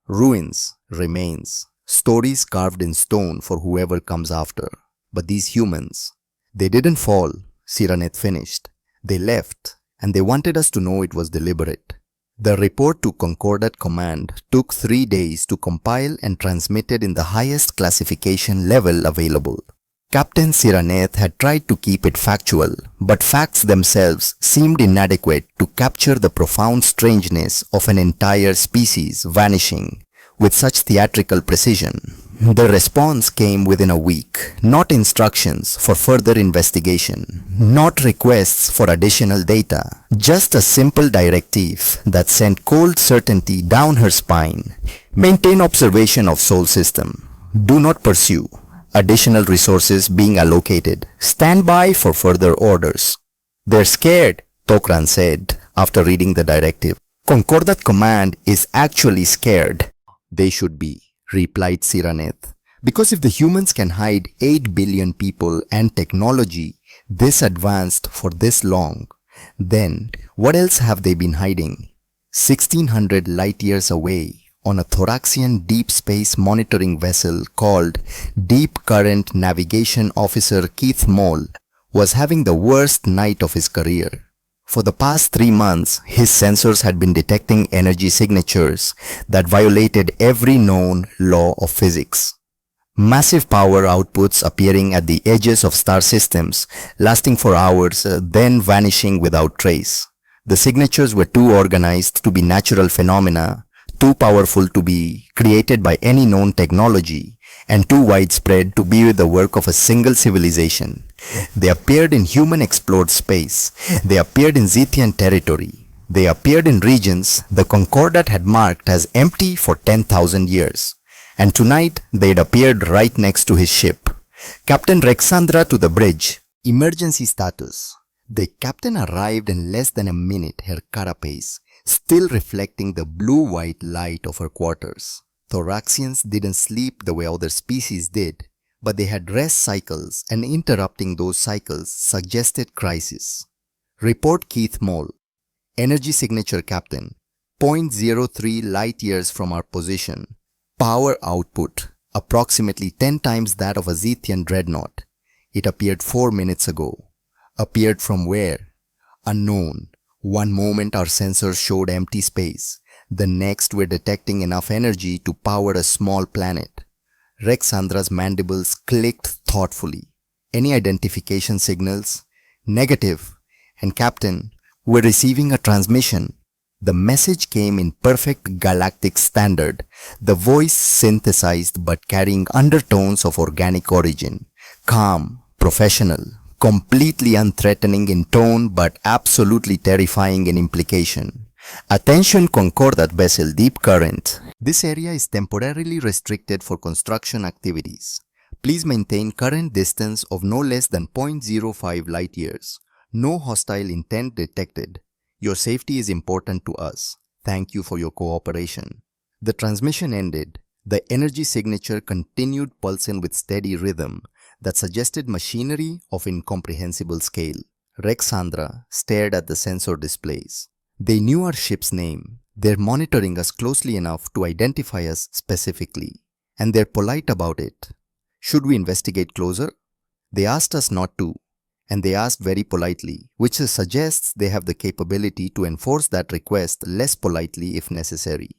Speaker 1: Ruins, remains, stories carved in stone for whoever comes after. But these humans, they didn't fall, Siraneth finished. They left, and they wanted us to know it was deliberate. The report to Concordat Command took 3 days to compile and transmitted in the highest classification level available. Captain Siraneth had tried to keep it factual, but facts themselves seemed inadequate to capture the profound strangeness of an entire species vanishing with such theatrical precision. The response came within a week, not instructions for further investigation, not requests for additional data, just a simple directive that sent cold certainty down her spine. Maintain observation of Sol system. Do not pursue. Additional resources being allocated. Stand by for further orders. They're scared, Tokran said after reading the directive. Concordat Command is actually scared. They should be, replied Siraneth. Because if the humans can hide 8 billion people and technology this advanced for this long, then what else have they been hiding? 1600 light years away, on a Thoraxian deep space monitoring vessel called Deep Current Navigation Officer Keith Moll was having the worst night of his career. For the past 3 months, his sensors had been detecting energy signatures that violated every known law of physics. Massive power outputs appearing at the edges of star systems, lasting for hours, then vanishing without trace. The signatures were too organized to be natural phenomena, too powerful to be created by any known technology, and too widespread to be the work of a single civilization. They appeared in human-explored space. They appeared in Zethian territory. They appeared in regions the Concordat had marked as empty for 10,000 years. And tonight, they'd appeared right next to his ship. Captain Rexandra to the bridge. Emergency status. The captain arrived in less than a minute, her carapace, still reflecting the blue-white light of her quarters. Thoraxians didn't sleep the way other species did, but they had rest cycles, and interrupting those cycles suggested crisis. Report Keith Moll. Energy signature captain. 0.03 light years from our position. Power output. Approximately 10 times that of a Zethian dreadnought. It appeared 4 minutes ago. Appeared from where? Unknown. One moment our sensors showed empty space. The next we're detecting enough energy to power a small planet. Rexandra's mandibles clicked thoughtfully. Any identification signals? Negative. And Captain, we're receiving a transmission. The message came in perfect galactic standard, the voice synthesized but carrying undertones of organic origin. Calm, professional, completely unthreatening in tone but absolutely terrifying in implication. Attention Concordat vessel Deep Current. This area is temporarily restricted for construction activities. Please maintain current distance of no less than 0.05 light years. No hostile intent detected. Your safety is important to us. Thank you for your cooperation. The transmission ended. The energy signature continued pulsing with steady rhythm that suggested machinery of incomprehensible scale. Rexandra stared at the sensor displays. They knew our ship's name. They're monitoring us closely enough to identify us specifically. And they're polite about it. Should we investigate closer? They asked us not to. And they asked very politely, which suggests they have the capability to enforce that request less politely if necessary.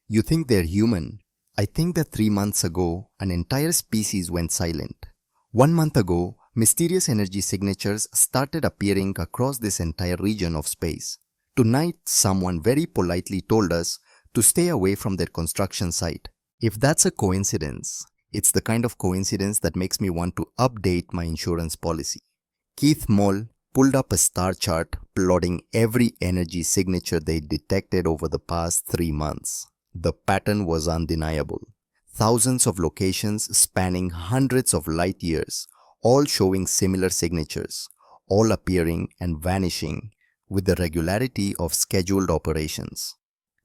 Speaker 1: You think they're human? I think that 3 months ago, an entire species went silent. 1 month ago, mysterious energy signatures started appearing across this entire region of space. Tonight, someone very politely told us to stay away from their construction site. If that's a coincidence, it's the kind of coincidence that makes me want to update my insurance policy. Keith Moll pulled up a star chart plotting every energy signature they detected over the past 3 months. The pattern was undeniable. Thousands of locations spanning hundreds of light years, all showing similar signatures, all appearing and vanishing with the regularity of scheduled operations.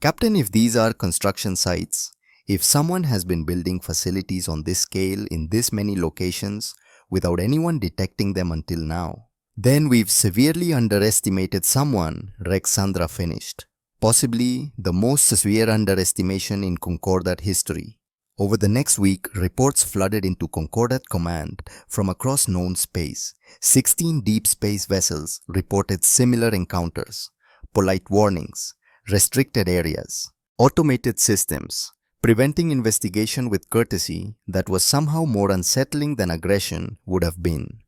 Speaker 1: Captain, if these are construction sites, if someone has been building facilities on this scale in this many locations, without anyone detecting them until now, then we've severely underestimated someone, Rexandra finished. Possibly the most severe underestimation in Concordat history. Over the next week, reports flooded into Concordat Command from across known space. 16 deep space vessels reported similar encounters, polite warnings, restricted areas, automated systems, Preventing investigation with courtesy that was somehow more unsettling than aggression would have been.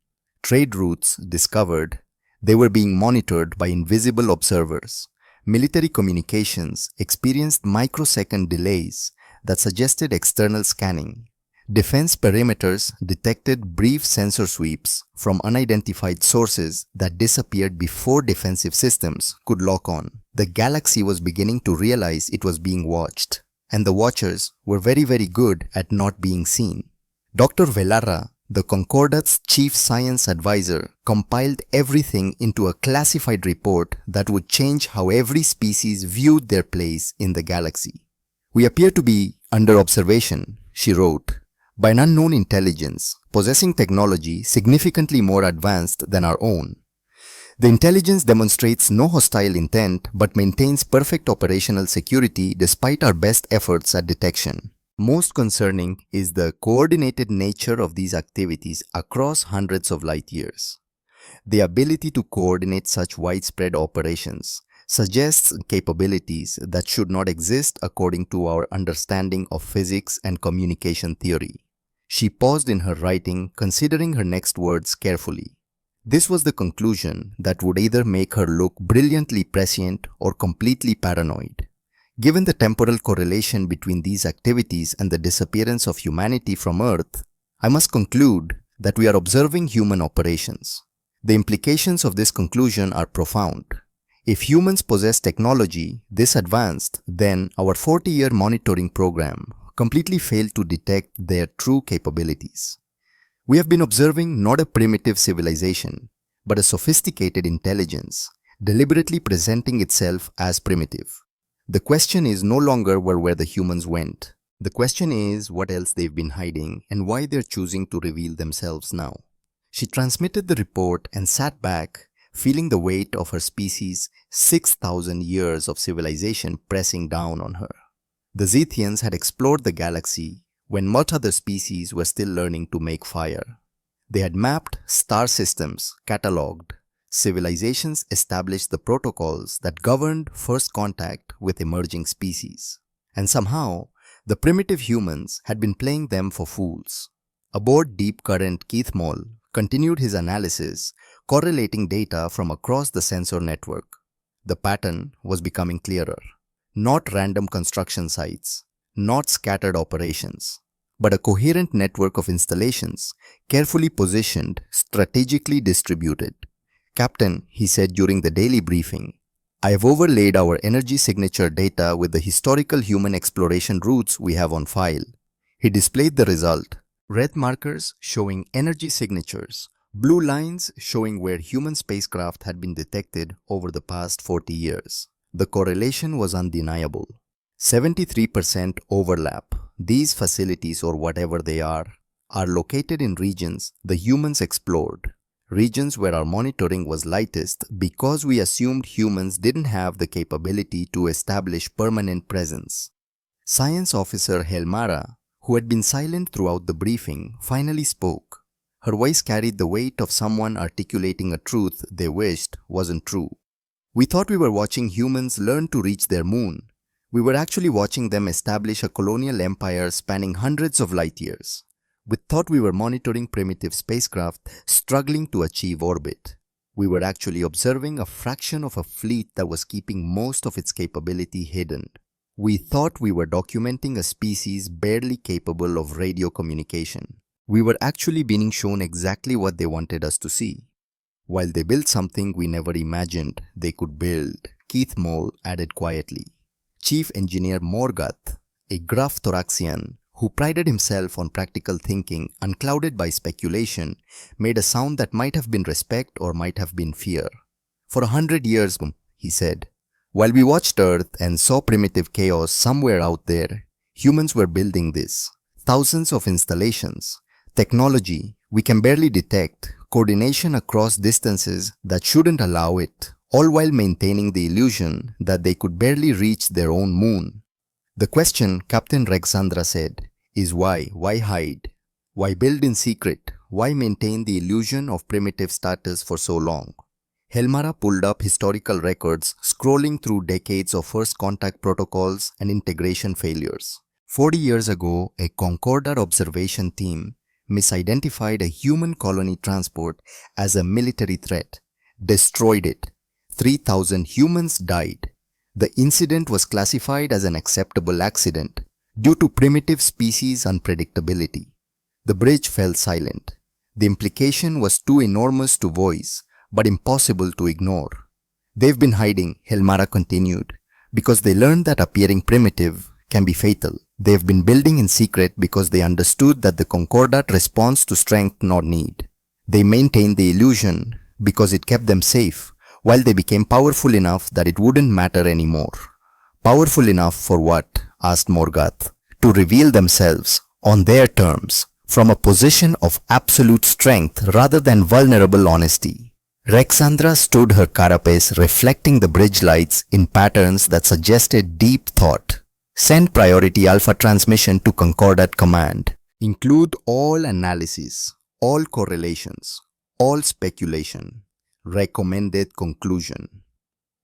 Speaker 1: Trade routes discovered. They were being monitored by invisible observers. Military communications experienced microsecond delays that suggested external scanning. Defense perimeters detected brief sensor sweeps from unidentified sources that disappeared before defensive systems could lock on. The galaxy was beginning to realize it was being watched, and the watchers were very good at not being seen. Dr. Velarra, the Concordat's chief science advisor, compiled everything into a classified report that would change how every species viewed their place in the galaxy. "We appear to be under observation," she wrote, "by an unknown intelligence, possessing technology significantly more advanced than our own. The intelligence demonstrates no hostile intent but maintains perfect operational security despite our best efforts at detection. Most concerning is the coordinated nature of these activities across hundreds of light years. The ability to coordinate such widespread operations suggests capabilities that should not exist according to our understanding of physics and communication theory." She paused in her writing, considering her next words carefully. This was the conclusion that would either make her look brilliantly prescient or completely paranoid. Given the temporal correlation between these activities and the disappearance of humanity from Earth, I must conclude that we are observing human operations. The implications of this conclusion are profound. If humans possess technology this advanced, then our 40-year monitoring program completely failed to detect their true capabilities. We have been observing not a primitive civilization, but a sophisticated intelligence, deliberately presenting itself as primitive. The question is no longer where the humans went. The question is what else they've been hiding and why they're choosing to reveal themselves now. She transmitted the report and sat back, feeling the weight of her species' 6,000 years of civilization pressing down on her. The Zethians had explored the galaxy when much other species were still learning to make fire. They had mapped star systems, catalogued. Civilizations established the protocols that governed first contact with emerging species. And somehow, the primitive humans had been playing them for fools. Aboard Deep Current, Keith Moll continued his analysis, correlating data from across the sensor network. The pattern was becoming clearer. Not random construction sites, not scattered operations, but a coherent network of installations, carefully positioned, strategically distributed. "Captain," he said during the daily briefing, "I have overlaid our energy signature data with the historical human exploration routes we have on file." He displayed the result. Red markers showing energy signatures, blue lines showing where human spacecraft had been detected over the past 40 years. The correlation was undeniable. 73% overlap. These facilities, or whatever they are located in regions the humans explored. Regions where our monitoring was lightest because we assumed humans didn't have the capability to establish permanent presence. Science officer Helmara, who had been silent throughout the briefing, finally spoke. Her voice carried the weight of someone articulating a truth they wished wasn't true. "We thought we were watching humans learn to reach their moon. We were actually watching them establish a colonial empire spanning hundreds of light years. We thought we were monitoring primitive spacecraft struggling to achieve orbit. We were actually observing a fraction of a fleet that was keeping most of its capability hidden. We thought we were documenting a species barely capable of radio communication. We were actually being shown exactly what they wanted us to see. While they built something we never imagined they could build," Keith Moll added quietly. Chief Engineer Morgath, a gruff Thoraxian who prided himself on practical thinking unclouded by speculation, made a sound that might have been respect or might have been fear. "For 100 years, he said, while we watched Earth and saw primitive chaos somewhere out there, humans were building this. Thousands of installations, technology we can barely detect, coordination across distances that shouldn't allow it, all while maintaining the illusion that they could barely reach their own moon. The question," Captain Rexandra said, "is why? Why hide? Why build in secret? Why maintain the illusion of primitive status for so long?" Helmara pulled up historical records, scrolling through decades of first contact protocols and integration failures. 40 years ago, a Concordat observation team misidentified a human colony transport as a military threat, destroyed it. 3,000 humans died. The incident was classified as an acceptable accident due to primitive species unpredictability. The bridge fell silent. The implication was too enormous to voice, but impossible to ignore. They've been hiding, Helmara continued, because they learned that appearing primitive can be fatal. They've been building in secret because they understood that the Concordat responds to strength, not need. They maintained the illusion because it kept them safe, while they became powerful enough that it wouldn't matter anymore. Powerful enough for what? Asked Morgath. To reveal themselves, on their terms, from a position of absolute strength rather than vulnerable honesty. Rexandra stood her carapace reflecting the bridge lights in patterns that suggested deep thought. Send priority alpha transmission to Concordat command. Include all analysis, all correlations, all speculation. Recommended conclusion.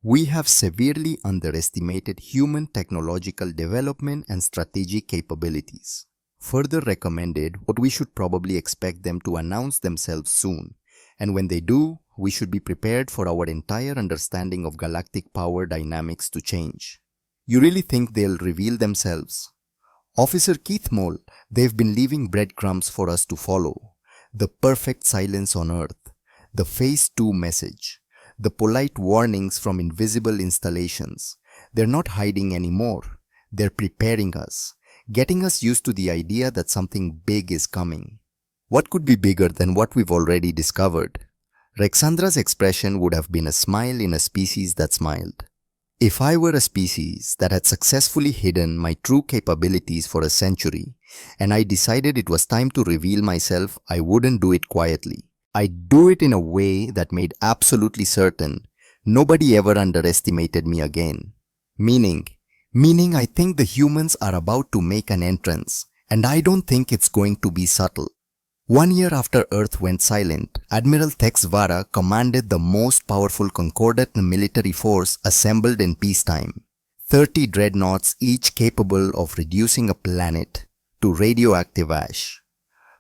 Speaker 1: We have severely underestimated human technological development and strategic capabilities. Further recommended what we should probably expect them to announce themselves soon, and when they do, we should be prepared for our entire understanding of galactic power dynamics to change. You really think they'll reveal themselves? Officer Keith Mole, they've been leaving breadcrumbs for us to follow. The perfect silence on Earth, the Phase 2 message, the polite warnings from invisible installations. They're not hiding anymore. They're preparing us, getting us used to the idea that something big is coming. What could be bigger than what we've already discovered? Rexandra's expression would have been a smile in a species that smiled. If I were a species that had successfully hidden my true capabilities for a century, and I decided it was time to reveal myself, I wouldn't do it quietly. I'd do it in a way that made absolutely certain nobody ever underestimated me again. Meaning I think the humans are about to make an entrance, and I don't think it's going to be subtle. 1 year after Earth went silent, Admiral Tex Vara commanded the most powerful Concordat military force assembled in peacetime. 30 dreadnoughts, each capable of reducing a planet to radioactive ash.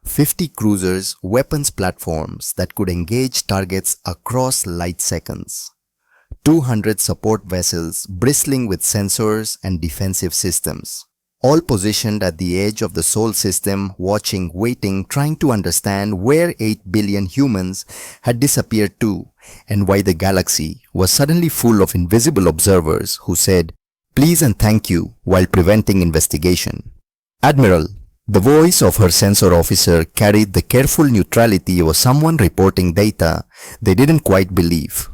Speaker 1: 50 cruisers, weapons platforms that could engage targets across light seconds. 200 support vessels bristling with sensors and defensive systems. All positioned at the edge of the Sol system, watching, waiting, trying to understand where 8 billion humans had disappeared to and why the galaxy was suddenly full of invisible observers who said, "Please and thank you," while preventing investigation. "Admiral," the voice of her sensor officer carried the careful neutrality of someone reporting data they didn't quite believe.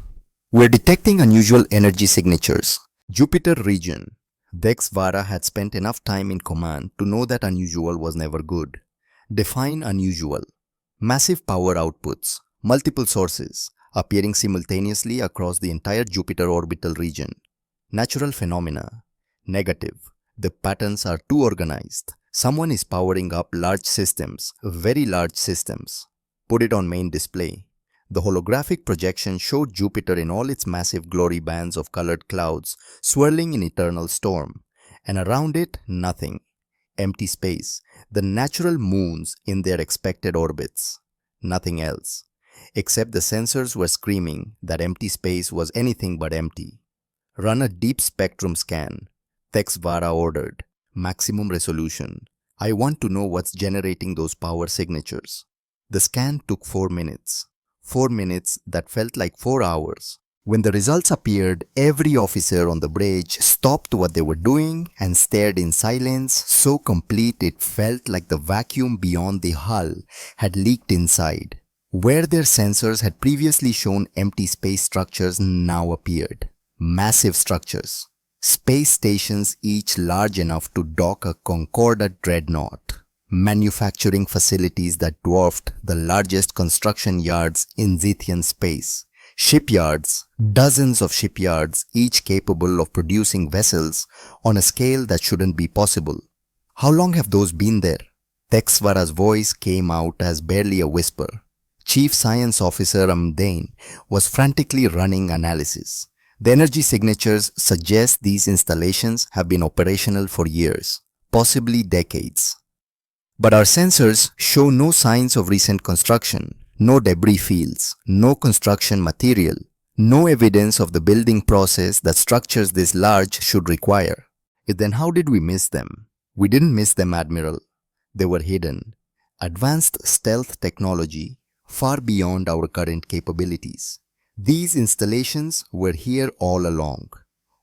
Speaker 1: "We're detecting unusual energy signatures. Jupiter region." Dex Vara had spent enough time in command to know that unusual was never good. Define unusual. Massive power outputs, multiple sources, appearing simultaneously across the entire Jupiter orbital region. Natural phenomena. Negative. The patterns are too organized. Someone is powering up large systems, very large systems. Put it on main display. The holographic projection showed Jupiter in all its massive glory bands of colored clouds swirling in eternal storm, and around it, nothing. Empty space, the natural moons in their expected orbits. Nothing else. Except the sensors were screaming that empty space was anything but empty. Run a deep spectrum scan, Tex Vara ordered. Maximum resolution. I want to know what's generating those power signatures. The scan took 4 minutes. 4 minutes that felt like 4 hours. When the results appeared, every officer on the bridge stopped what they were doing and stared in silence, so complete it felt like the vacuum beyond the hull had leaked inside. Where their sensors had previously shown empty space structures now appeared. Massive structures. Space stations each large enough to dock a Concordat dreadnought. Manufacturing facilities that dwarfed the largest construction yards in Zethian space. Shipyards, dozens of shipyards, each capable of producing vessels on a scale that shouldn't be possible. How long have those been there? Tex Vara's voice came out as barely a whisper. Chief Science Officer Amdain was frantically running analysis. The energy signatures suggest these installations have been operational for years. possibly decades. But our sensors show no signs of recent construction, no debris fields, no construction material, no evidence of the building process that structures this large should require. Then how did we miss them? We didn't miss them, Admiral. They were hidden. Advanced stealth technology far beyond our current capabilities. These installations were here all along.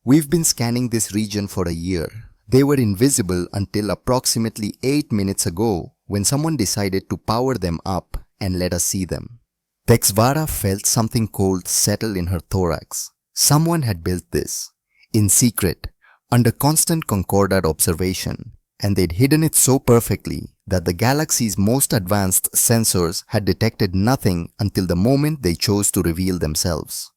Speaker 1: We've been scanning this region for a year. They were invisible until approximately 8 minutes ago when someone decided to power them up and let us see them. Texvara felt something cold settle in her thorax. Someone had built this, in secret, under constant concordant observation, and they'd hidden it so perfectly that the galaxy's most advanced sensors had detected nothing until the moment they chose to reveal themselves.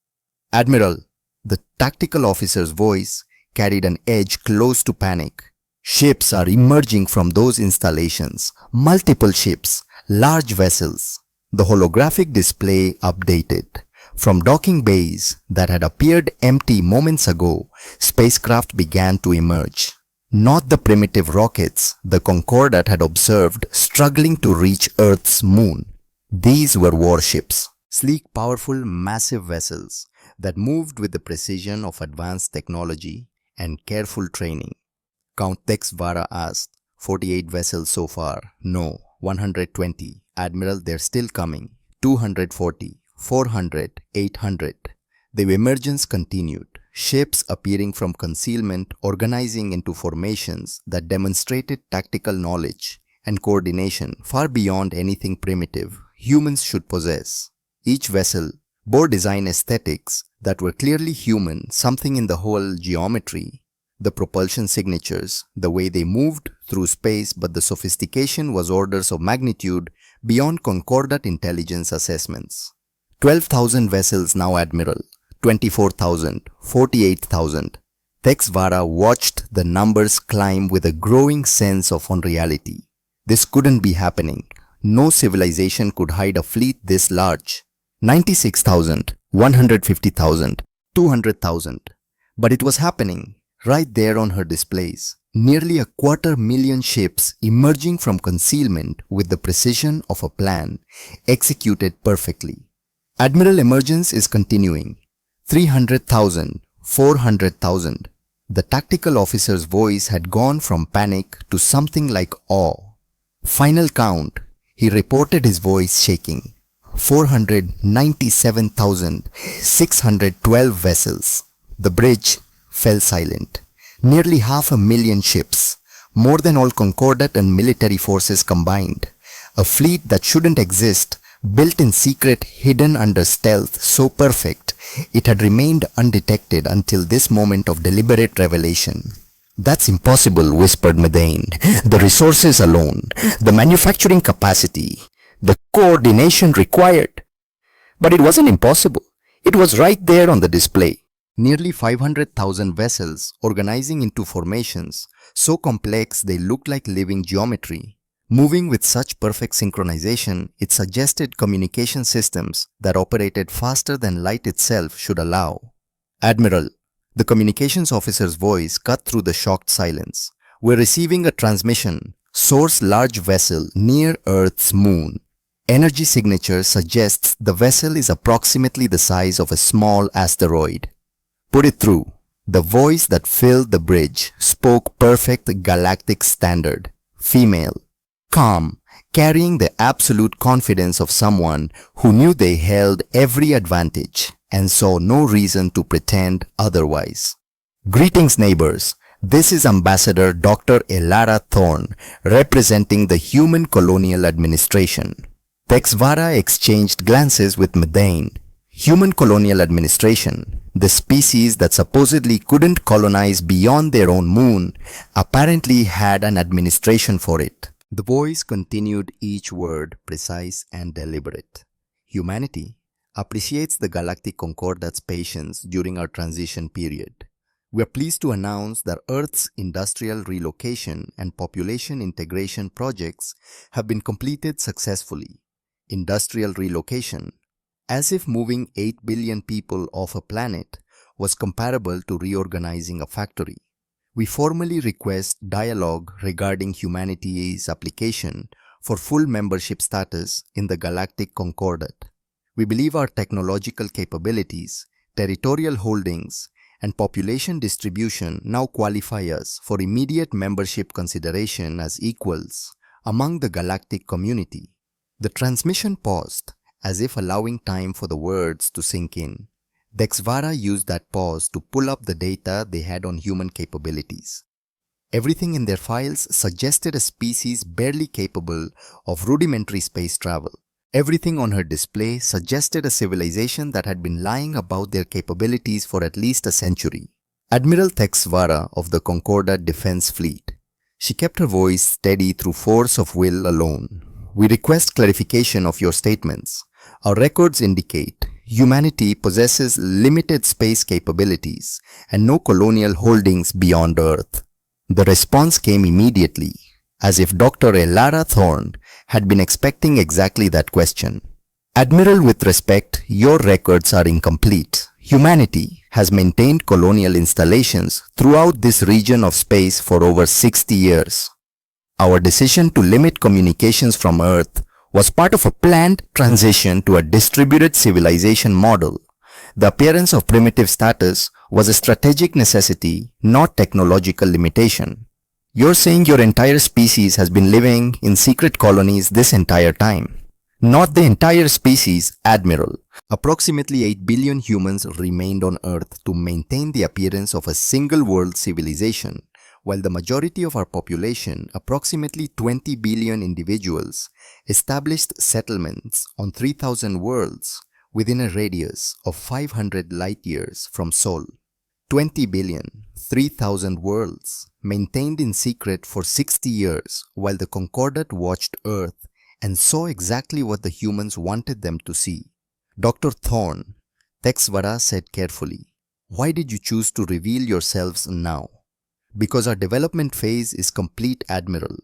Speaker 1: Admiral, the tactical officer's voice carried an edge close to panic. Ships are emerging from those installations. Multiple ships, large vessels. The holographic display updated. From docking bays that had appeared empty moments ago, spacecraft began to emerge. Not the primitive rockets the Concordat had observed struggling to reach Earth's moon. These were warships, sleek, powerful, massive vessels that moved with the precision of advanced technology and careful training. Count Texvara asked. 48 vessels so far. No. 120. Admiral, they're still coming. 240. 400. 800. The emergence continued. Ships appearing from concealment, organizing into formations that demonstrated tactical knowledge and coordination far beyond anything primitive humans should possess. Each vessel bore design aesthetics that were clearly human, something in the whole geometry, the propulsion signatures, the way they moved through space, but the sophistication was orders of magnitude beyond concordant intelligence assessments. 12,000 vessels now, Admiral. 24,000, 48,000. Texvara watched the numbers climb with a growing sense of unreality. This couldn't be happening. No civilization could hide a fleet this large. 96,000, 150,000, 200,000. But it was happening, right there on her displays. Nearly 250,000 ships emerging from concealment with the precision of a plan, executed perfectly. Admiral, emergence is continuing. 300,000, 400,000. The tactical officer's voice had gone from panic to something like awe. Final count, he reported, his voice shaking. 497,612 vessels. The bridge fell silent. Nearly 500,000 ships, more than all concordant and military forces combined. A fleet that shouldn't exist, built in secret, hidden under stealth, so perfect, it had remained undetected until this moment of deliberate revelation. That's impossible, whispered Methane. The resources alone, the manufacturing capacity, the coordination required. But it wasn't impossible. It was right there on the display. Nearly 500,000 vessels organizing into formations, so complex they looked like living geometry. Moving with such perfect synchronization, it suggested communication systems that operated faster than light itself should allow. Admiral, the communications officer's voice cut through the shocked silence. We're receiving a transmission. Source large vessel near Earth's moon. Energy signature suggests the vessel is approximately the size of a small asteroid. Put it through. The voice that filled the bridge spoke perfect galactic standard. Female. Calm, carrying the absolute confidence of someone who knew they held every advantage and saw no reason to pretend otherwise. Greetings, neighbors. This is Ambassador Dr. Elara Thorne, representing the Human Colonial Administration. Texvara exchanged glances with Methane. Human Colonial Administration, the species that supposedly couldn't colonize beyond their own moon, apparently had an administration for it. The voice continued, each word precise and deliberate. Humanity appreciates the Galactic Concordat's patience during our transition period. We are pleased to announce that Earth's industrial relocation and population integration projects have been completed successfully. Industrial relocation, as if moving 8 billion people off a planet was comparable to reorganizing a factory. We formally request dialogue regarding humanity's application for full membership status in the Galactic Concordat. We believe our technological capabilities, territorial holdings, and population distribution now qualify us for immediate membership consideration as equals among the galactic community. The transmission paused, as if allowing time for the words to sink in. Dexvara used that pause to pull up the data they had on human capabilities. Everything in their files suggested a species barely capable of rudimentary space travel. Everything on her display suggested a civilization that had been lying about their capabilities for at least a century. Admiral Dexvara of the Concordat Defense Fleet. She kept her voice steady through force of will alone. We request clarification of your statements. Our records indicate humanity possesses limited space capabilities and no colonial holdings beyond Earth. The response came immediately, as if Dr. Elara Thorne had been expecting exactly that question. Admiral, with respect, your records are incomplete. Humanity has maintained colonial installations throughout this region of space for over 60 years. Our decision to limit communications from Earth was part of a planned transition to a distributed civilization model. The appearance of primitive status was a strategic necessity, not technological limitation. You're saying your entire species has been living in secret colonies this entire time. Not the entire species, Admiral. Approximately 8 billion humans remained on Earth to maintain the appearance of a single-world civilization, while the majority of our population, approximately 20 billion individuals, established settlements on 3,000 worlds within a radius of 500 light-years from Sol. 20 billion, 3,000 worlds, maintained in secret for 60 years while the Concordat watched Earth and saw exactly what the humans wanted them to see. Dr. Thorne, Dexvara said carefully, "Why did you choose to reveal yourselves now?" "Because our development phase is complete, Admiral.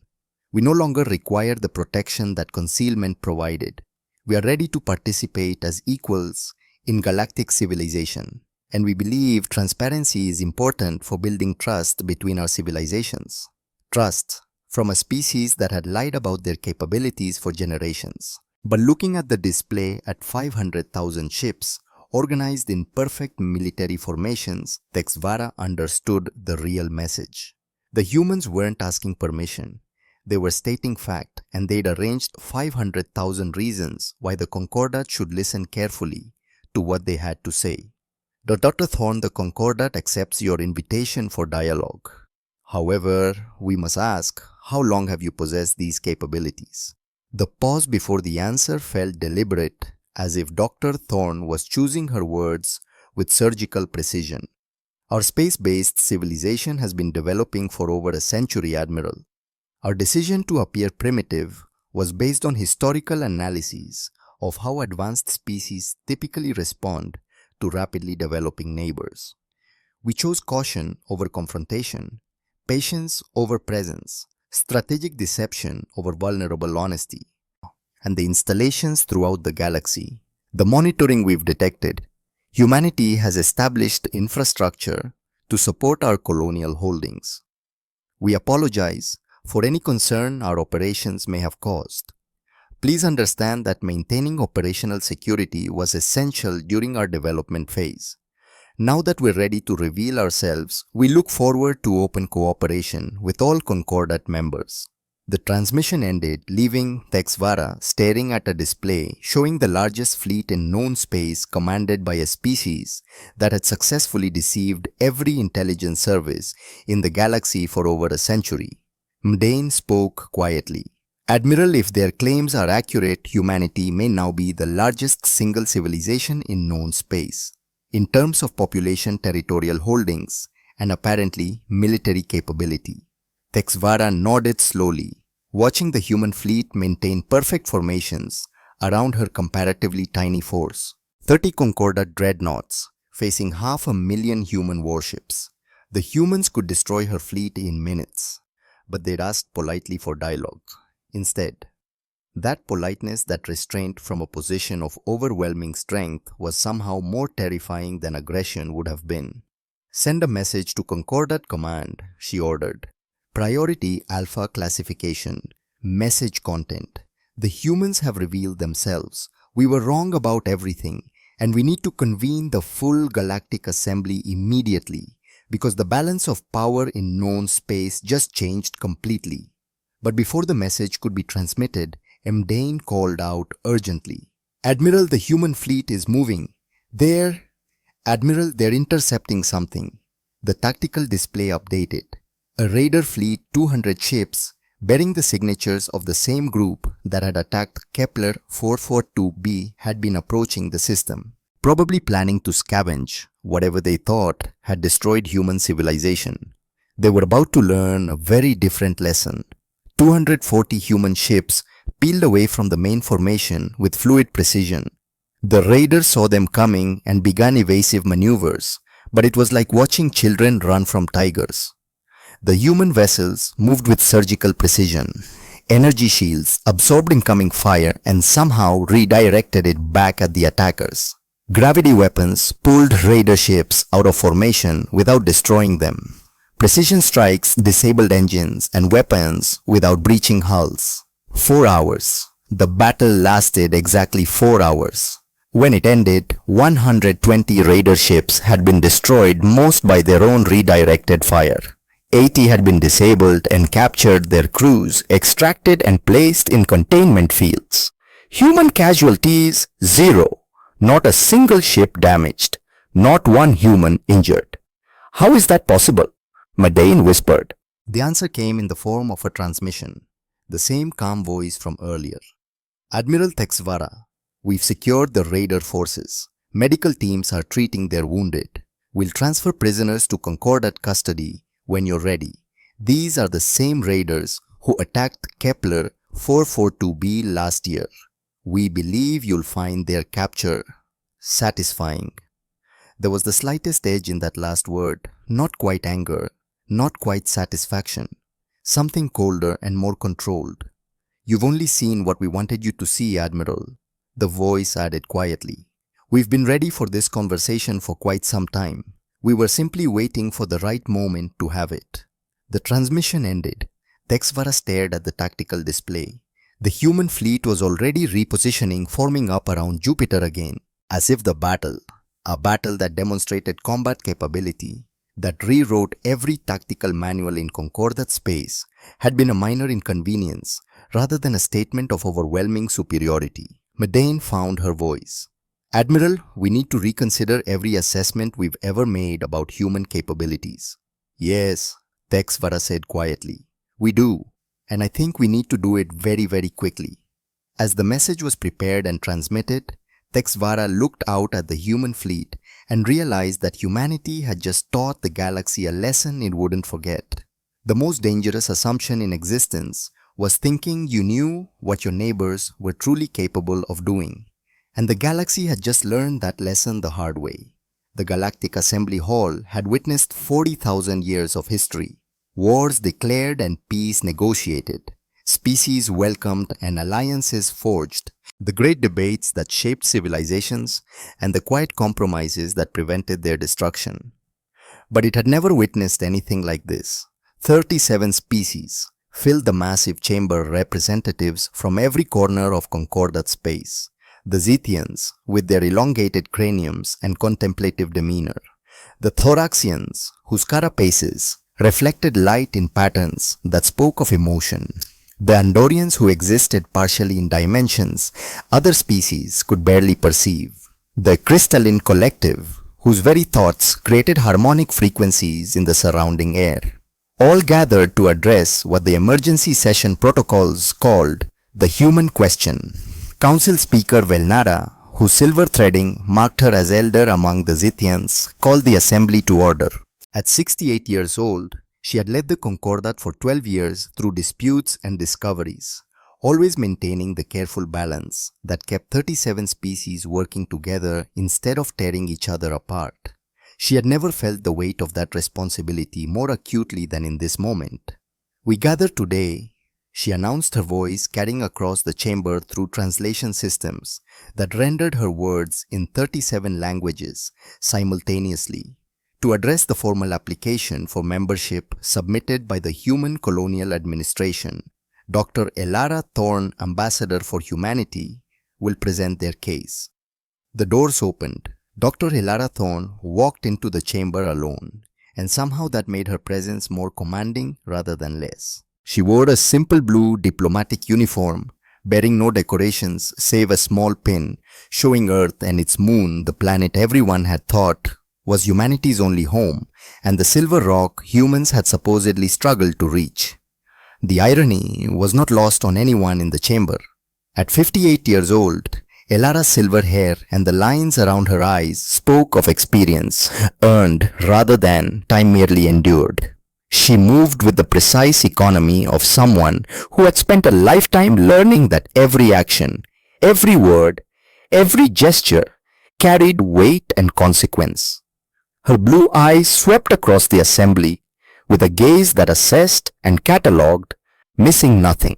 Speaker 1: We no longer require the protection that concealment provided. We are ready to participate as equals in galactic civilization, and we believe transparency is important for building trust between our civilizations." Trust from a species that had lied about their capabilities for generations. But looking at the display at 500,000 ships, organized in perfect military formations, Dexvara understood the real message. The humans weren't asking permission. They were stating fact, and they'd arranged 500,000 reasons why the Concordat should listen carefully to what they had to say. Dr. Thorne, the Concordat accepts your invitation for dialogue. However, we must ask, how long have you possessed these capabilities? The pause before the answer felt deliberate, as if Dr. Thorne was choosing her words with surgical precision. Our space-based civilization has been developing for over a century, Admiral. Our decision to appear primitive was based on historical analyses of how advanced species typically respond to rapidly developing neighbors. We chose caution over confrontation, patience over presence, strategic deception over vulnerable honesty. And the installations throughout the galaxy, the monitoring we've detected, humanity has established infrastructure to support our colonial holdings. We apologize for any concern our operations may have caused. Please understand that maintaining operational security was essential during our development phase. Now that we're ready to reveal ourselves, we look forward to open cooperation with all Concordat members. The transmission ended, leaving Dexvara staring at a display showing the largest fleet in known space commanded by a species that had successfully deceived every intelligence service in the galaxy for over a century. Mdane spoke quietly. "Admiral, if their claims are accurate, humanity may now be the largest single civilization in known space, in terms of population, territorial holdings, and apparently military capability." Dexvara nodded slowly, watching the human fleet maintain perfect formations around her comparatively tiny force. 30 Concordat dreadnoughts, facing 500,000 human warships. The humans could destroy her fleet in minutes, but they'd asked politely for dialogue. Instead, that politeness, that restraint from a position of overwhelming strength, was somehow more terrifying than aggression would have been. Send a message to Concordat Command, she ordered. Priority Alpha Classification. Message content. The humans have revealed themselves. We were wrong about everything, and we need to convene the full galactic assembly immediately because the balance of power in known space just changed completely. But before the message could be transmitted, Mdane called out urgently. Admiral, the human fleet is moving. Admiral, they're intercepting something. The tactical display updated. A raider fleet, 200 ships, bearing the signatures of the same group that had attacked Kepler 442b had been approaching the system, probably planning to scavenge whatever they thought had destroyed human civilization. They were about to learn a very different lesson. 240 human ships peeled away from the main formation with fluid precision. The raiders saw them coming and began evasive maneuvers, but it was like watching children run from tigers. The human vessels moved with surgical precision. Energy shields absorbed incoming fire and somehow redirected it back at the attackers. Gravity weapons pulled raider ships out of formation without destroying them. Precision strikes disabled engines and weapons without breaching hulls. 4 hours. The battle lasted exactly 4 hours. When it ended, 120 raider ships had been destroyed, most by their own redirected fire. 80 had been disabled and captured, their crews extracted and placed in containment fields. Human casualties, 0. Not a single ship damaged. Not one human injured. How is that possible? Mdane whispered. The answer came in the form of a transmission. The same calm voice from earlier. Admiral Texvara, we've secured the raider forces. Medical teams are treating their wounded. We'll transfer prisoners to Concordat custody when you're ready. These are the same raiders who attacked Kepler 442b last year. We believe you'll find their capture satisfying. There was the slightest edge in that last word, not quite anger, not quite satisfaction. Something colder and more controlled. You've only seen what we wanted you to see, Admiral. The voice added quietly. We've been ready for this conversation for quite some time. We were simply waiting for the right moment to have it. The transmission ended. Texvara stared at the tactical display. The human fleet was already repositioning, forming up around Jupiter again, as if a battle that demonstrated combat capability, that rewrote every tactical manual in Concordat space, had been a minor inconvenience rather than a statement of overwhelming superiority. Mdane found her voice. Admiral, we need to reconsider every assessment we've ever made about human capabilities. Yes, Texvara said quietly. We do, and I think we need to do it very, very quickly. As the message was prepared and transmitted, Texvara looked out at the human fleet and realized that humanity had just taught the galaxy a lesson it wouldn't forget. The most dangerous assumption in existence was thinking you knew what your neighbors were truly capable of doing. And the galaxy had just learned that lesson the hard way. The Galactic Assembly Hall had witnessed 40,000 years of history. Wars declared and peace negotiated. Species welcomed and alliances forged. The great debates that shaped civilizations and the quiet compromises that prevented their destruction. But it had never witnessed anything like this. 37 species filled the massive chamber, representatives from every corner of Concordat space. The Zethians, with their elongated craniums and contemplative demeanor. The Thoraxians, whose carapaces reflected light in patterns that spoke of emotion. The Andorians, who existed partially in dimensions other species could barely perceive. The crystalline collective, whose very thoughts created harmonic frequencies in the surrounding air. All gathered to address what the emergency session protocols called the human question. Council Speaker Velnara, whose silver threading marked her as elder among the Zethians, called the assembly to order. At 68 years old, she had led the Concordat for 12 years through disputes and discoveries, always maintaining the careful balance that kept 37 species working together instead of tearing each other apart. She had never felt the weight of that responsibility more acutely than in this moment. We gather today, she announced, her voice carrying across the chamber through translation systems that rendered her words in 37 languages simultaneously, To address the formal application for membership submitted by the Human Colonial Administration, Dr. Elara Thorne, Ambassador for Humanity, will present their case. The doors opened. Dr. Elara Thorne walked into the chamber alone, and somehow that made her presence more commanding rather than less. She wore a simple blue diplomatic uniform, bearing no decorations save a small pin showing Earth and its moon, the planet everyone had thought was humanity's only home, and the silver rock humans had supposedly struggled to reach. The irony was not lost on anyone in the chamber. At 58 years old, Elara's silver hair and the lines around her eyes spoke of experience, earned rather than time merely endured. She moved with the precise economy of someone who had spent a lifetime learning that every action, every word, every gesture carried weight and consequence. Her blue eyes swept across the assembly with a gaze that assessed and catalogued, missing nothing.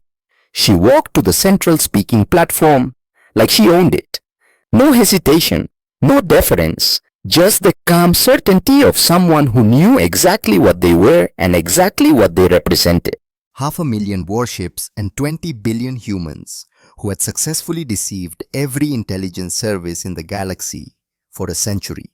Speaker 1: She walked to the central speaking platform like she owned it. No hesitation, no deference, just the calm certainty of someone who knew exactly what they were and exactly what they represented.
Speaker 2: 500,000 warships and 20 billion humans who had successfully deceived every intelligence service in the galaxy for a century.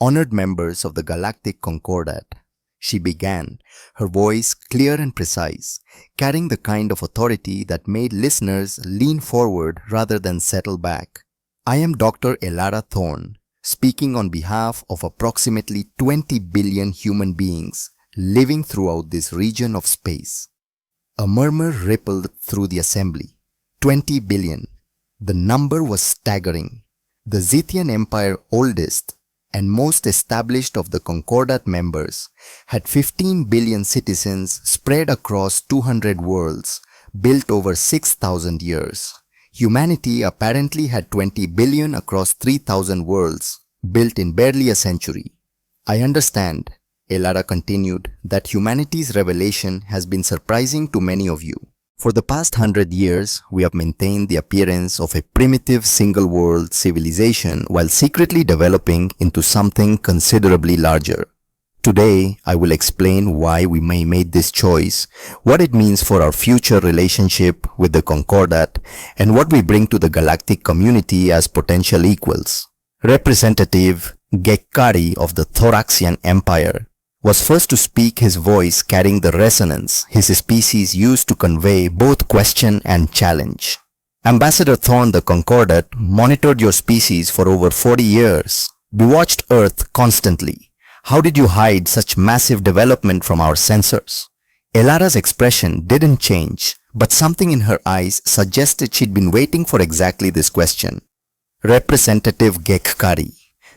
Speaker 2: Honored members of the Galactic Concordat, she began, her voice clear and precise, carrying the kind of authority that made listeners lean forward rather than settle back. I am Dr. Elara Thorne, speaking on behalf of approximately 20 billion human beings living throughout this region of space. A murmur rippled through the assembly. 20 billion. The number was staggering. The Zithian Empire, oldest and most established of the Concordat members, had 15 billion citizens spread across 200 worlds, built over 6,000 years. Humanity apparently had 20 billion across 3,000 worlds, built in barely a century. I understand, Elara continued, that humanity's revelation has been surprising to many of you. For the past 100 years, we have maintained the appearance of a primitive single-world civilization while secretly developing into something considerably larger. Today, I will explain why we may made this choice, what it means for our future relationship with the Concordat, and what we bring to the galactic community as potential equals. Representative Gekkari of the Thoraxian Empire was first to speak, his voice carrying the resonance his species used to convey both question and challenge. Ambassador Thorne, the Concordat, monitored your species for over 40 years. We watched Earth constantly. How did you hide such massive development from our sensors? Elara's expression didn't change, but something in her eyes suggested she'd been waiting for exactly this question. Representative Gekkari: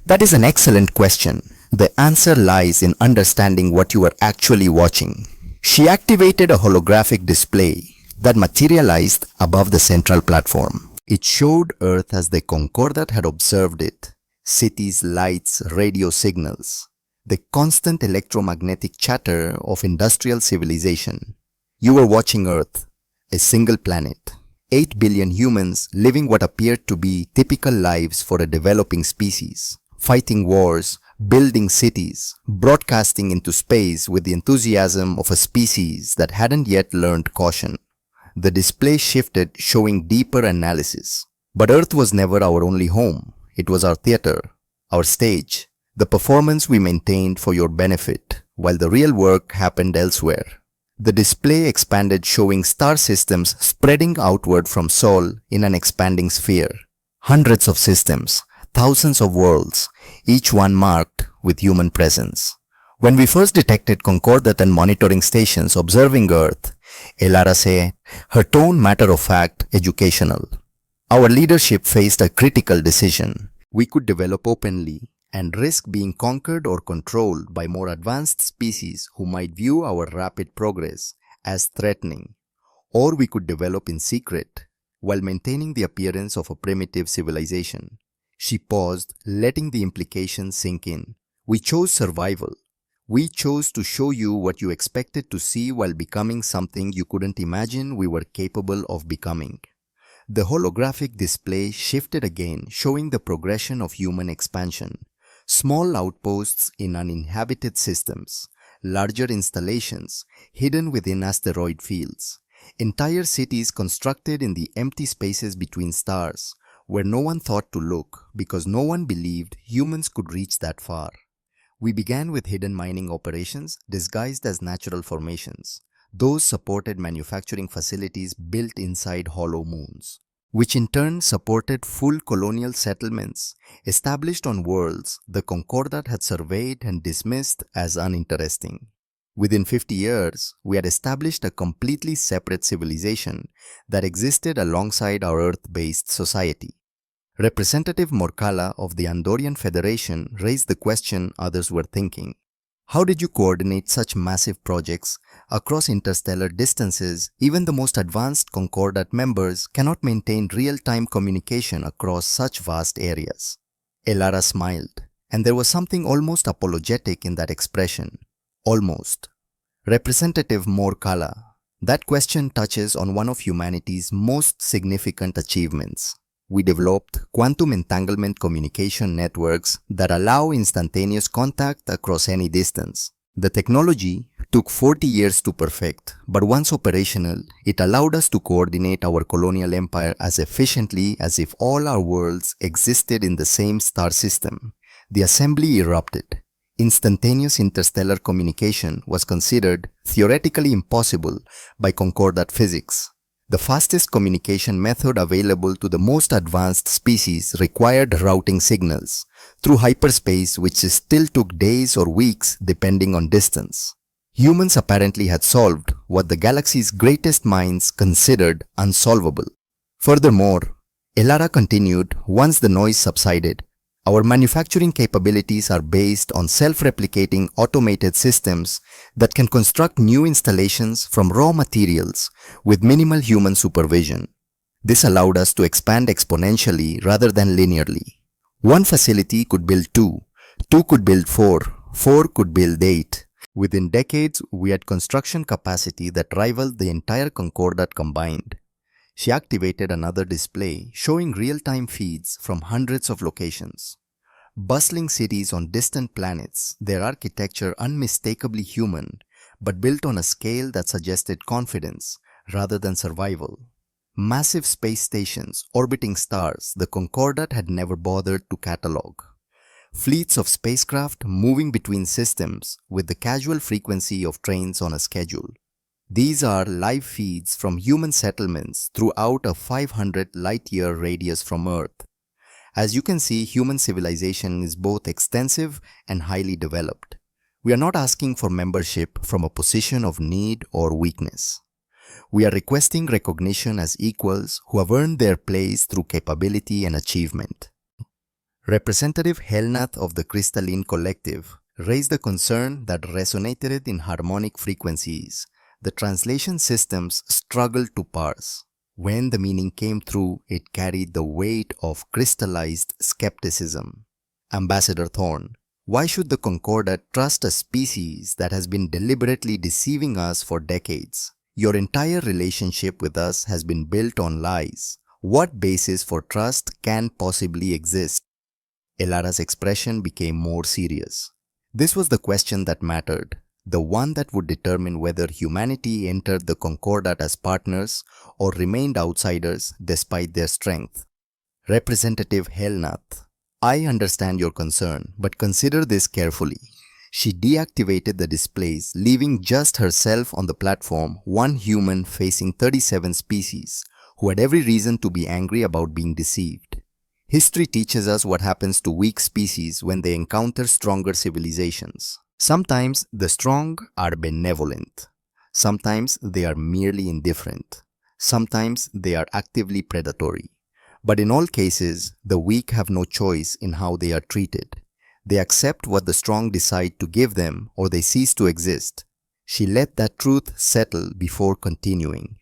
Speaker 2: that is an excellent question. The answer lies in understanding what you are actually watching. She activated a holographic display that materialized above the central platform. It showed Earth as the Concordat had observed it. Cities, lights, radio signals. The constant electromagnetic chatter of industrial civilization. You were watching Earth, a single planet. 8 billion humans living what appeared to be typical lives for a developing species. Fighting wars, building cities, broadcasting into space with the enthusiasm of a species that hadn't yet learned caution. The display shifted, showing deeper analysis. But Earth was never our only home. It was our theater, our stage, the performance we maintained for your benefit, while the real work happened elsewhere. The display expanded, showing star systems spreading outward from Sol in an expanding sphere. Hundreds of systems, thousands of worlds, each one marked with human presence. When we first detected Concordat and monitoring stations observing Earth, Elara said, her tone matter-of-fact, educational. Our leadership faced a critical decision. We could develop openly and risk being conquered or controlled by more advanced species who might view our rapid progress as threatening. Or we could develop in secret while maintaining the appearance of a primitive civilization. She paused, letting the implications sink in. We chose survival. We chose to show you what you expected to see while becoming something you couldn't imagine we were capable of becoming. The holographic display shifted again, showing the progression of human expansion. Small outposts in uninhabited systems, larger installations hidden within asteroid fields, entire cities constructed in the empty spaces between stars where no one thought to look because no one believed humans could reach that far. We began with hidden mining operations disguised as natural formations. Those supported manufacturing facilities built inside hollow moons, which in turn supported full colonial settlements established on worlds the Concordat had surveyed and dismissed as uninteresting. Within 50 years, we had established a completely separate civilization that existed alongside our Earth-based society. Representative Morkala of the Andorian Federation raised the question others were thinking. How did you coordinate such massive projects across interstellar distances? Even the most advanced Concordat members cannot maintain real-time communication across such vast areas. Elara smiled, and there was something almost apologetic in that expression. Almost. Representative Morkala, that question touches on one of humanity's most significant achievements. We developed quantum entanglement communication networks that allow instantaneous contact across any distance. The technology took 40 years to perfect, but once operational, it allowed us to coordinate our colonial empire as efficiently as if all our worlds existed in the same star system. The assembly erupted. Instantaneous interstellar communication was considered theoretically impossible by Concordat physics. The fastest communication method available to the most advanced species required routing signals through hyperspace, which still took days or weeks depending on distance. Humans apparently had solved what the galaxy's greatest minds considered unsolvable. Furthermore, Elara continued, once the noise subsided, our manufacturing capabilities are based on self-replicating automated systems that can construct new installations from raw materials with minimal human supervision. This allowed us to expand exponentially rather than linearly. One facility could build two could build four could build 8. Within decades, we had construction capacity that rivaled the entire Concordat combined. She activated another display showing real-time feeds from hundreds of locations. Bustling cities on distant planets, their architecture unmistakably human, but built on a scale that suggested confidence rather than survival. Massive space stations orbiting stars the Concordat had never bothered to catalogue. Fleets of spacecraft moving between systems with the casual frequency of trains on a schedule. These are live feeds from human settlements throughout a 500 light-year radius from Earth. As you can see, human civilization is both extensive and highly developed. We are not asking for membership from a position of need or weakness. We are requesting recognition as equals who have earned their place through capability and achievement. Representative Helnath of the Crystalline Collective raised a concern that resonated in harmonic frequencies the translation systems struggled to parse. When the meaning came through, it carried the weight of crystallized skepticism. Ambassador Thorne, why should the Concordat trust a species that has been deliberately deceiving us for decades? Your entire relationship with us has been built on lies. What basis for trust can possibly exist? Elara's expression became more serious. This was the question that mattered. The one that would determine whether humanity entered the Concordat as partners or remained outsiders despite their strength. Representative Helnath, I understand your concern, but consider this carefully. She deactivated the displays, leaving just herself on the platform, one human facing 37 species, who had every reason to be angry about being deceived. History teaches us what happens to weak species when they encounter stronger civilizations. Sometimes the strong are benevolent. Sometimes they are merely indifferent. Sometimes they are actively predatory. But in all cases, the weak have no choice in how they are treated. They accept what the strong decide to give them or they cease to exist. She let that truth settle before continuing.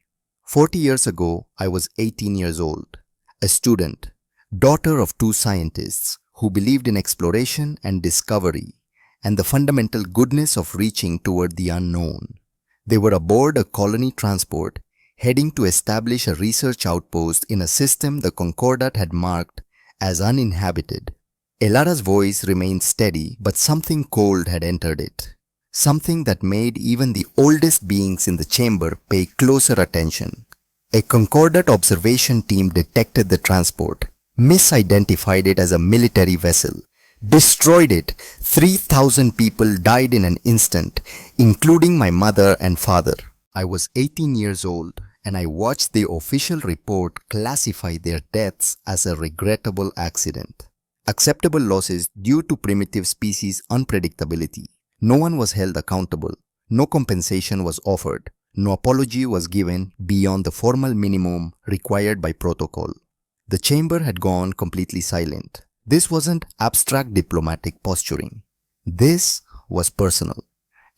Speaker 2: 40 years ago, I was 18 years old, a student, daughter of 2 scientists who believed in exploration and discovery and the fundamental goodness of reaching toward the unknown. They were aboard a colony transport heading to establish a research outpost in a system the Concordat had marked as uninhabited. Elara's voice remained steady, but something cold had entered it. Something that made even the oldest beings in the chamber pay closer attention. A Concordat observation team detected the transport, misidentified it as a military vessel, destroyed it. 3,000 people died in an instant, including my mother and father. I was 18 years old and I watched the official report classify their deaths as a regrettable accident. Acceptable losses due to primitive species unpredictability. No one was held accountable. No compensation was offered. No apology was given beyond the formal minimum required by protocol. The chamber had gone completely silent. This wasn't abstract diplomatic posturing. This was personal.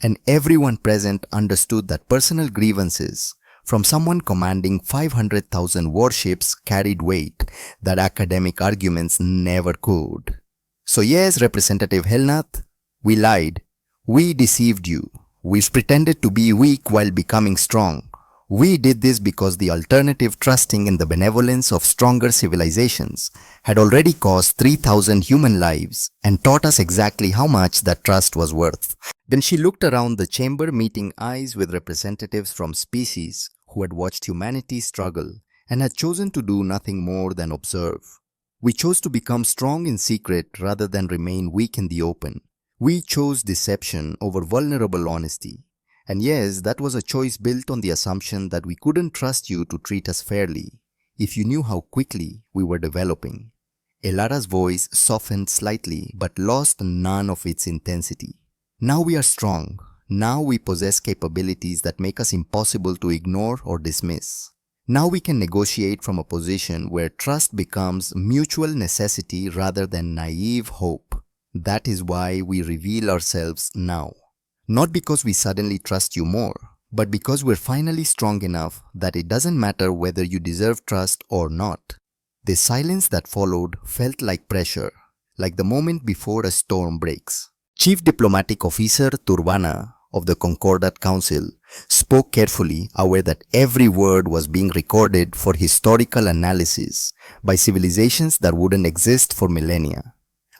Speaker 2: And everyone present understood that personal grievances from someone commanding 500,000 warships carried weight that academic arguments never could. So yes, Representative Helnath, we lied. We deceived you. We pretended to be weak while becoming strong. We did this because the alternative, trusting in the benevolence of stronger civilizations, had already cost 3,000 human lives and taught us exactly how much that trust was worth. Then she looked around the chamber, meeting eyes with representatives from species who had watched humanity struggle and had chosen to do nothing more than observe. We chose to become strong in secret rather than remain weak in the open. We chose deception over vulnerable honesty. And yes, that was a choice built on the assumption that we couldn't trust you to treat us fairly if you knew how quickly we were developing. Elara's voice softened slightly but lost none of its intensity. Now we are strong. Now we possess capabilities that make us impossible to ignore or dismiss. Now we can negotiate from a position where trust becomes mutual necessity rather than naive hope. That is why we reveal ourselves now. Not because we suddenly trust you more, but because we're finally strong enough that it doesn't matter whether you deserve trust or not. The silence that followed felt like pressure, like the moment before a storm breaks. Chief Diplomatic Officer Turbana of the Concordat Council spoke carefully, aware that every word was being recorded for historical analysis by civilizations that wouldn't exist for millennia.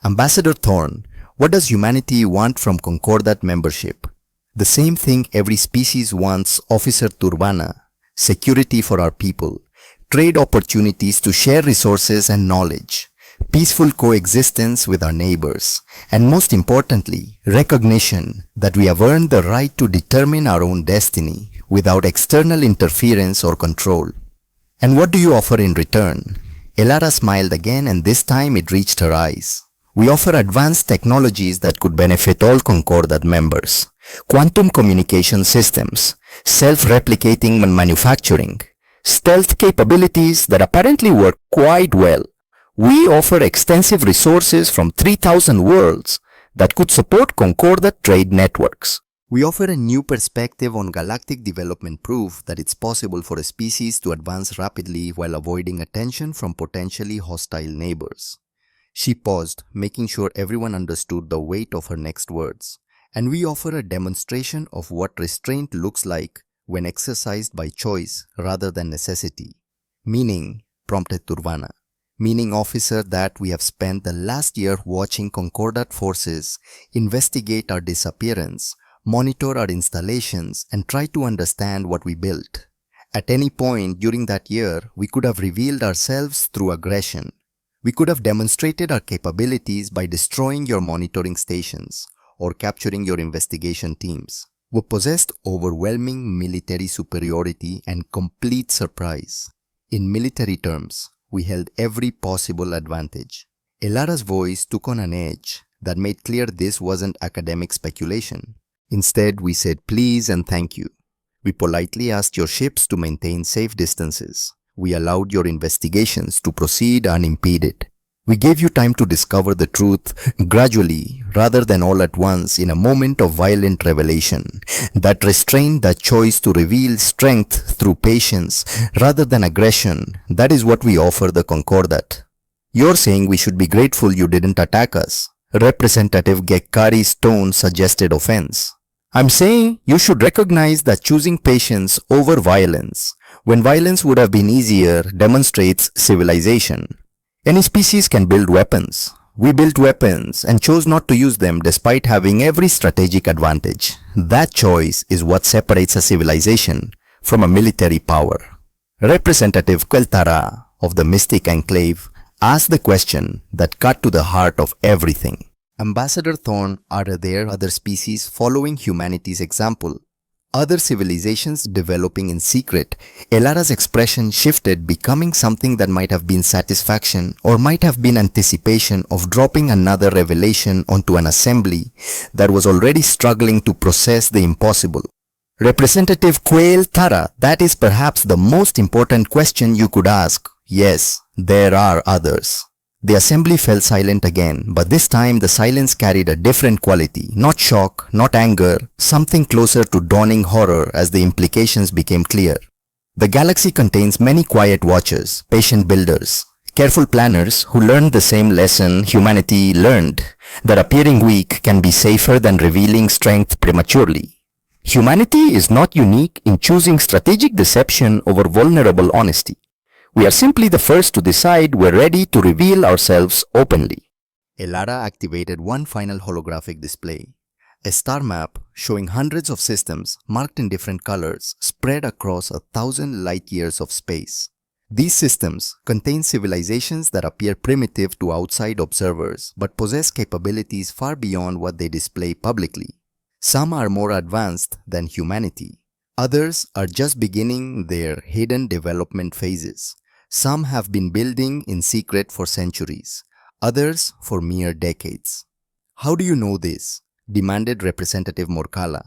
Speaker 2: Ambassador Thorne, what does humanity want from Concordat membership? The same thing every species wants, Officer Turbana. Security for our people, trade opportunities to share resources and knowledge, peaceful coexistence with our neighbors, and most importantly, recognition that we have earned the right to determine our own destiny without external interference or control. And what do you offer in return? Elara smiled again, and this time it reached her eyes. We offer advanced technologies that could benefit all Concordat members. Quantum communication systems, self-replicating manufacturing, stealth capabilities that apparently work quite well. We offer extensive resources from 3,000 worlds that could support Concordat trade networks. We offer a new perspective on galactic development, proof that it's possible for a species to advance rapidly while avoiding attention from potentially hostile neighbors. She paused, making sure everyone understood the weight of her next words. And we offer a demonstration of what restraint looks like when exercised by choice rather than necessity. Meaning, prompted Turbana. Meaning, officer, that we have spent the last year watching Concordat forces investigate our disappearance, monitor our installations, and try to understand what we built. At any point during that year, we could have revealed ourselves through aggression. We could have demonstrated our capabilities by destroying your monitoring stations or capturing your investigation teams. We possessed overwhelming military superiority and complete surprise. In military terms, we held every possible advantage. Elara's voice took on an edge that made clear this wasn't academic speculation. Instead, we said please and thank you. We politely asked your ships to maintain safe distances. We allowed your investigations to proceed unimpeded. We gave you time to discover the truth gradually rather than all at once in a moment of violent revelation that restrained the choice to reveal strength through patience rather than aggression. That is what we offer the Concordat. You're saying we should be grateful you didn't attack us. Representative Gekkari's tone suggested offense. I'm saying you should recognize that choosing patience over violence, when violence would have been easier, demonstrates civilization. Any species can build weapons. We built weapons and chose not to use them despite having every strategic advantage. That choice is what separates a civilization from a military power. Representative Kaltara of the Mystic Enclave asked the question that cut to the heart of everything. Ambassador Thorne, are there other species following humanity's example? Other civilizations developing in secret? Elara's expression shifted, becoming something that might have been satisfaction or might have been anticipation of dropping another revelation onto an assembly that was already struggling to process the impossible. Representative Quail Tara, that is perhaps the most important question you could ask. Yes, there are others. The assembly fell silent again, but this time the silence carried a different quality. Not shock, not anger, something closer to dawning horror as the implications became clear. The galaxy contains many quiet watchers, patient builders, careful planners who learned the same lesson humanity learned, that appearing weak can be safer than revealing strength prematurely. Humanity is not unique in choosing strategic deception over vulnerable honesty. We are simply the first to decide we're ready to reveal ourselves openly. Elara activated one final holographic display. A star map showing hundreds of systems marked in different colors spread across 1,000 light-years of space. These systems contain civilizations that appear primitive to outside observers but possess capabilities far beyond what they display publicly. Some are more advanced than humanity. Others are just beginning their hidden development phases. Some have been building in secret for centuries, others for mere decades. How do you know this? Demanded Representative Morkala.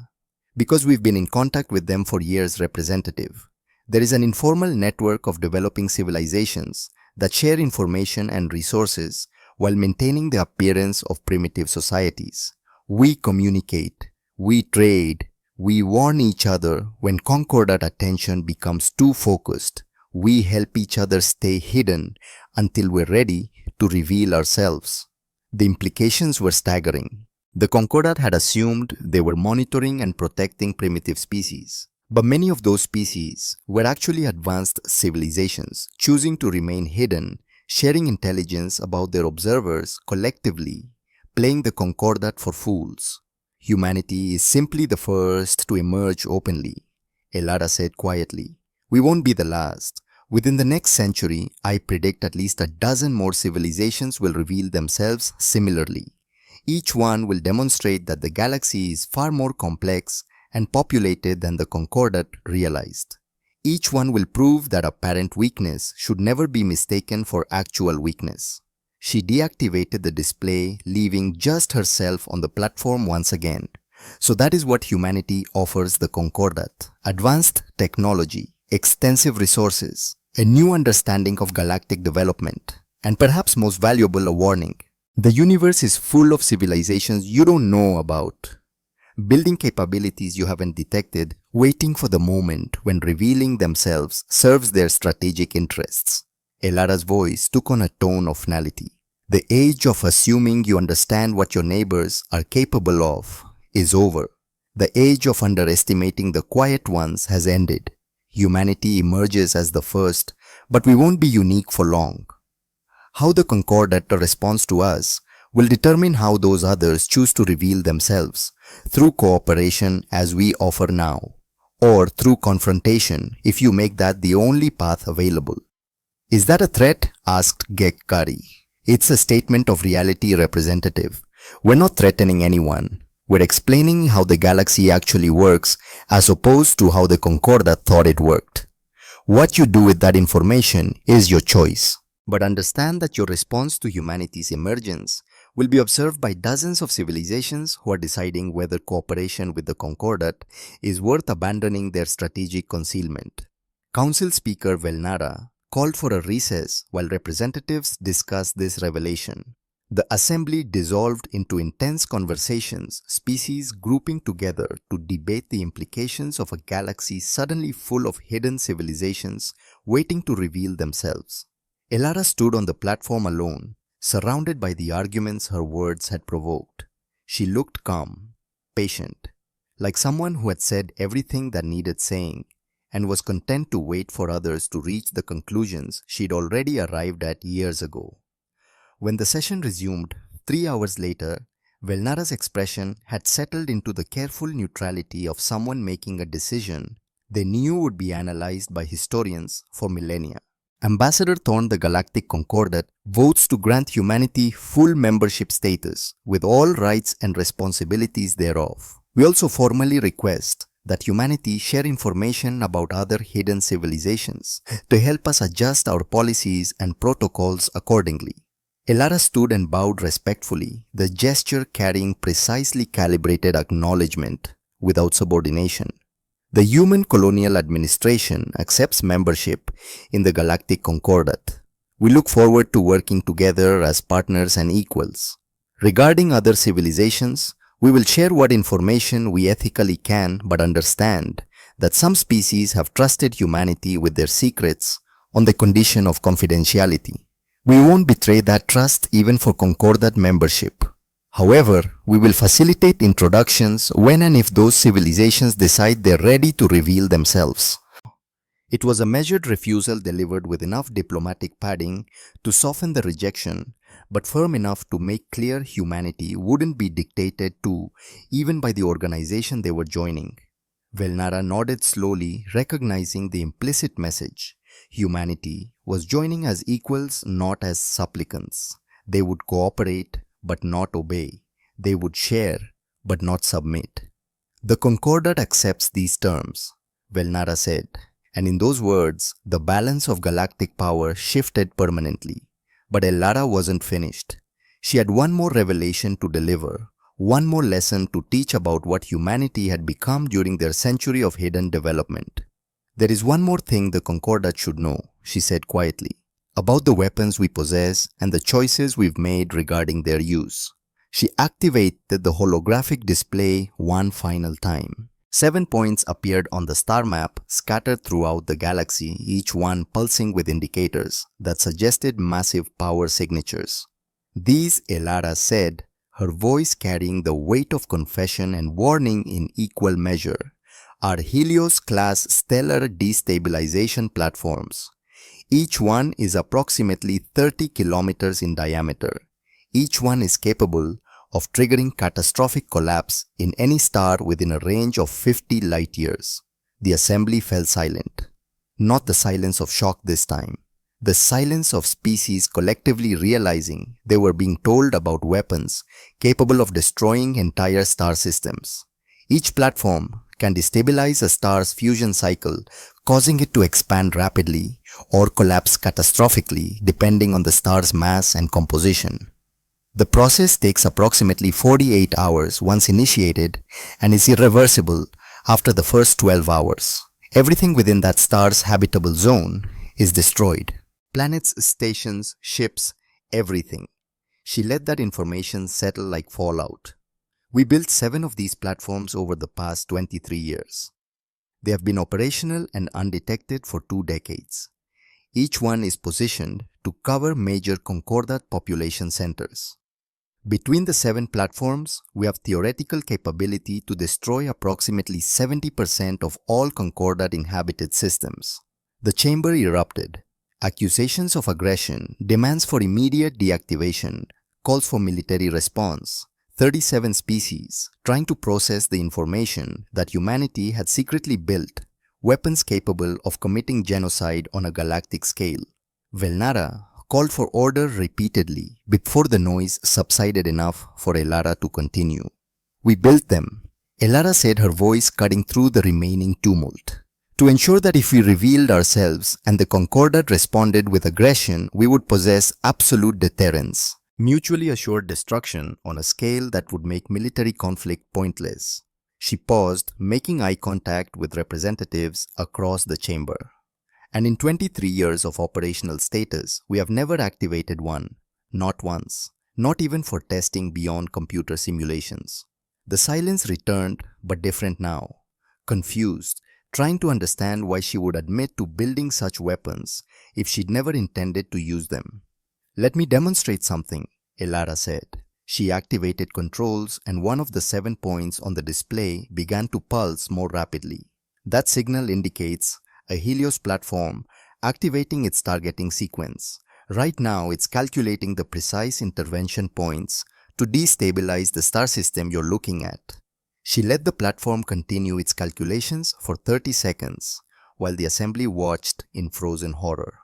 Speaker 2: Because we've been in contact with them for years, Representative. There is an informal network of developing civilizations that share information and resources while maintaining the appearance of primitive societies. We communicate, we trade, we warn each other when concordant attention becomes too focused. We help each other stay hidden until we're ready to reveal ourselves. The implications were staggering. The Concordat had assumed they were monitoring and protecting primitive species. But many of those species were actually advanced civilizations, choosing to remain hidden, sharing intelligence about their observers collectively, playing the Concordat for fools. Humanity is simply the first to emerge openly, Elara said quietly. We won't be the last. Within the next century, I predict at least a dozen more civilizations will reveal themselves similarly. Each one will demonstrate that the galaxy is far more complex and populated than the Concordat realized. Each one will prove that apparent weakness should never be mistaken for actual weakness. She deactivated the display, leaving just herself on the platform once again. So that is what humanity offers the Concordat: advanced technology, extensive resources, a new understanding of galactic development, and perhaps most valuable, a warning. The universe is full of civilizations you don't know about, building capabilities you haven't detected, waiting for the moment when revealing themselves serves their strategic interests. Elara's voice took on a tone of finality. The age of assuming you understand what your neighbors are capable of is over. The age of underestimating the quiet ones has ended. Humanity emerges as the first, but we won't be unique for long. How the Concordat responds to us will determine how those others choose to reveal themselves, through cooperation as we offer now, or through confrontation if you make that the only path available. Is that a threat? Asked Gekkari. It's a statement of reality, Representative. We're not threatening anyone. We're explaining how the galaxy actually works as opposed to how the Concordat thought it worked. What you do with that information is your choice. But understand that your response to humanity's emergence will be observed by dozens of civilizations who are deciding whether cooperation with the Concordat is worth abandoning their strategic concealment. Council Speaker Velnara called for a recess while representatives discussed this revelation. The assembly dissolved into intense conversations, species grouping together to debate the implications of a galaxy suddenly full of hidden civilizations waiting to reveal themselves. Elara stood on the platform alone, surrounded by the arguments her words had provoked. She looked calm, patient, like someone who had said everything that needed saying and was content to wait for others to reach the conclusions she'd already arrived at years ago. When the session resumed 3 hours later, Velnara's expression had settled into the careful neutrality of someone making a decision they knew would be analyzed by historians for millennia. Ambassador Thorne, the Galactic Concordat, votes to grant humanity full membership status with all rights and responsibilities thereof. We also formally request that humanity share information about other hidden civilizations to help us adjust our policies and protocols accordingly. Elara stood and bowed respectfully, the gesture carrying precisely calibrated acknowledgement without subordination. The Human Colonial Administration accepts membership in the Galactic Concordat. We look forward to working together as partners and equals. Regarding other civilizations, we will share what information we ethically can, but understand that some species have trusted humanity with their secrets on the condition of confidentiality. We won't betray that trust even for Concordat membership. However, we will facilitate introductions when and if those civilizations decide they're ready to reveal themselves. It was a measured refusal delivered with enough diplomatic padding to soften the rejection, but firm enough to make clear humanity wouldn't be dictated to even by the organization they were joining. Velnara nodded slowly, recognizing the implicit message. Humanity was joining as equals, not as supplicants. They would cooperate, but not obey. They would share, but not submit. The Concordat accepts these terms, Velnara said, and in those words, the balance of galactic power shifted permanently. But Elara wasn't finished. She had one more revelation to deliver, one more lesson to teach about what humanity had become during their century of hidden development. There is one more thing the Concordat should know, she said quietly, about the weapons we possess and the choices we've made regarding their use. She activated the holographic display one final time. 7 points appeared on the star map scattered throughout the galaxy, each one pulsing with indicators that suggested massive power signatures. These, Elara said, her voice carrying the weight of confession and warning in equal measure, are Helios-class stellar destabilization platforms. Each one is approximately 30 kilometers in diameter. Each one is capable of triggering catastrophic collapse in any star within a range of 50 light-years. The assembly fell silent. Not the silence of shock this time. The silence of species collectively realizing they were being told about weapons capable of destroying entire star systems. Each platform can destabilize a star's fusion cycle, causing it to expand rapidly or collapse catastrophically depending on the star's mass and composition. The process takes approximately 48 hours once initiated and is irreversible after the first 12 hours. Everything within that star's habitable zone is destroyed. Planets, stations, ships, everything. She let that information settle like fallout. We built 7 of these platforms over the past 23 years. They have been operational and undetected for 2 decades. Each one is positioned to cover major Concordat population centers. Between the 7 platforms, we have theoretical capability to destroy approximately 70% of all Concordat inhabited systems. The chamber erupted. Accusations of aggression, demands for immediate deactivation, calls for military response. 37 species trying to process the information that humanity had secretly built, weapons capable of committing genocide on a galactic scale. Velnara called for order repeatedly before the noise subsided enough for Elara to continue. We built them, Elara said, her voice cutting through the remaining tumult, to ensure that if we revealed ourselves and the Concordat responded with aggression, we would possess absolute deterrence. Mutually assured destruction on a scale that would make military conflict pointless. She paused, making eye contact with representatives across the chamber. And in 23 years of operational status, we have never activated one. Not once. Not even for testing beyond computer simulations. The silence returned, but different now. Confused, trying to understand why she would admit to building such weapons if she'd never intended to use them. Let me demonstrate something, Elara said. She activated controls and one of the 7 points on the display began to pulse more rapidly. That signal indicates a Helios platform activating its targeting sequence, Right now, it's calculating the precise intervention points to destabilize the star system you're looking at. She let the platform continue its calculations for 30 seconds while the assembly watched in frozen horror.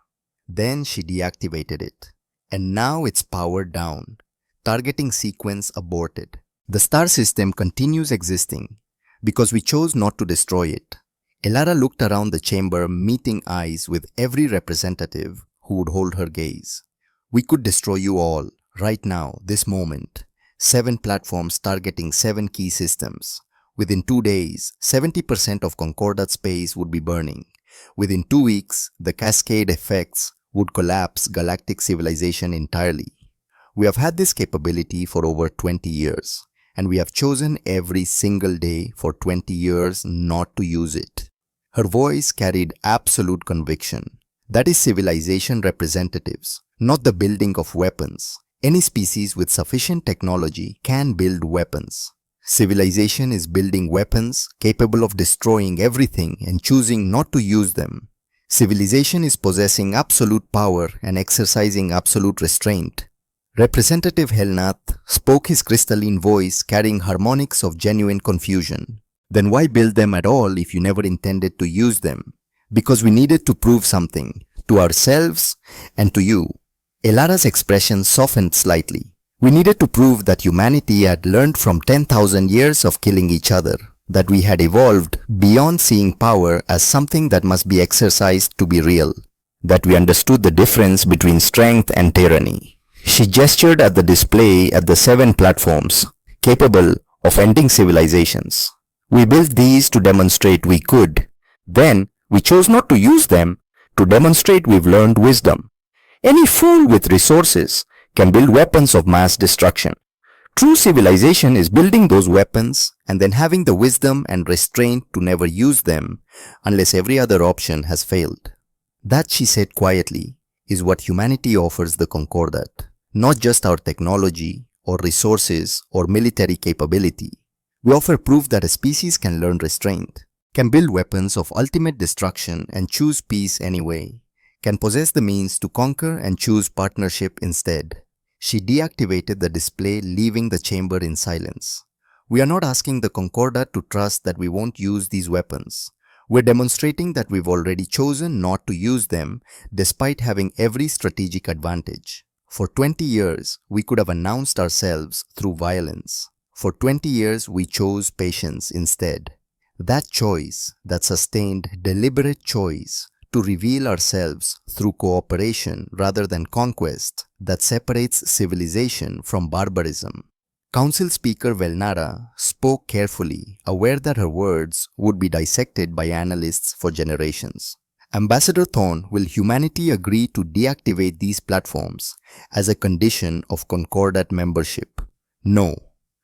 Speaker 2: Then she deactivated it. And now it's powered down. Targeting sequence aborted. The star system continues existing because we chose not to destroy it. Elara looked around the chamber, meeting eyes with every representative who would hold her gaze. We could destroy you all, right now, this moment. 7 platforms targeting 7 key systems. Within 2 days, 70% of Concordat space would be burning. Within 2 weeks, the cascade effects would collapse galactic civilization entirely. We have had this capability for over 20 years, and we have chosen every single day for 20 years not to use it. Her voice carried absolute conviction. That is civilization representatives, not the building of weapons. Any species with sufficient technology can build weapons. Civilization is building weapons capable of destroying everything and choosing not to use them. Civilization is possessing absolute power and exercising absolute restraint. Representative Helnath spoke his crystalline voice carrying harmonics of genuine confusion. Then why build them at all if you never intended to use them? Because we needed to prove something, to ourselves and to you. Elara's expression softened slightly. We needed to prove that humanity had learned from 10,000 years of killing each other, that we had evolved beyond seeing power as something that must be exercised to be real, that we understood the difference between strength and tyranny. She gestured at the display at the 7 platforms, capable of ending civilizations. We built these to demonstrate we could. Then, we chose not to use them to demonstrate we've learned wisdom. Any fool with resources can build weapons of mass destruction. True civilization is building those weapons and then having the wisdom and restraint to never use them unless every other option has failed. That, she said quietly, is what humanity offers the Concordat. Not just our technology or resources or military capability. We offer proof that a species can learn restraint, can build weapons of ultimate destruction and choose peace anyway, can possess the means to conquer and choose partnership instead. She deactivated the display, leaving the chamber in silence. We are not asking the Concordat to trust that we won't use these weapons. We're demonstrating that we've already chosen not to use them despite having every strategic advantage. For 20 years, we could have announced ourselves through violence. For 20 years, we chose patience instead. That choice, that sustained, deliberate choice to reveal ourselves through cooperation rather than conquest, that separates civilization from barbarism. Council Speaker Velnara spoke carefully, aware that her words would be dissected by analysts for generations. Ambassador Thorne, will humanity agree to deactivate these platforms as a condition of Concordat membership? No.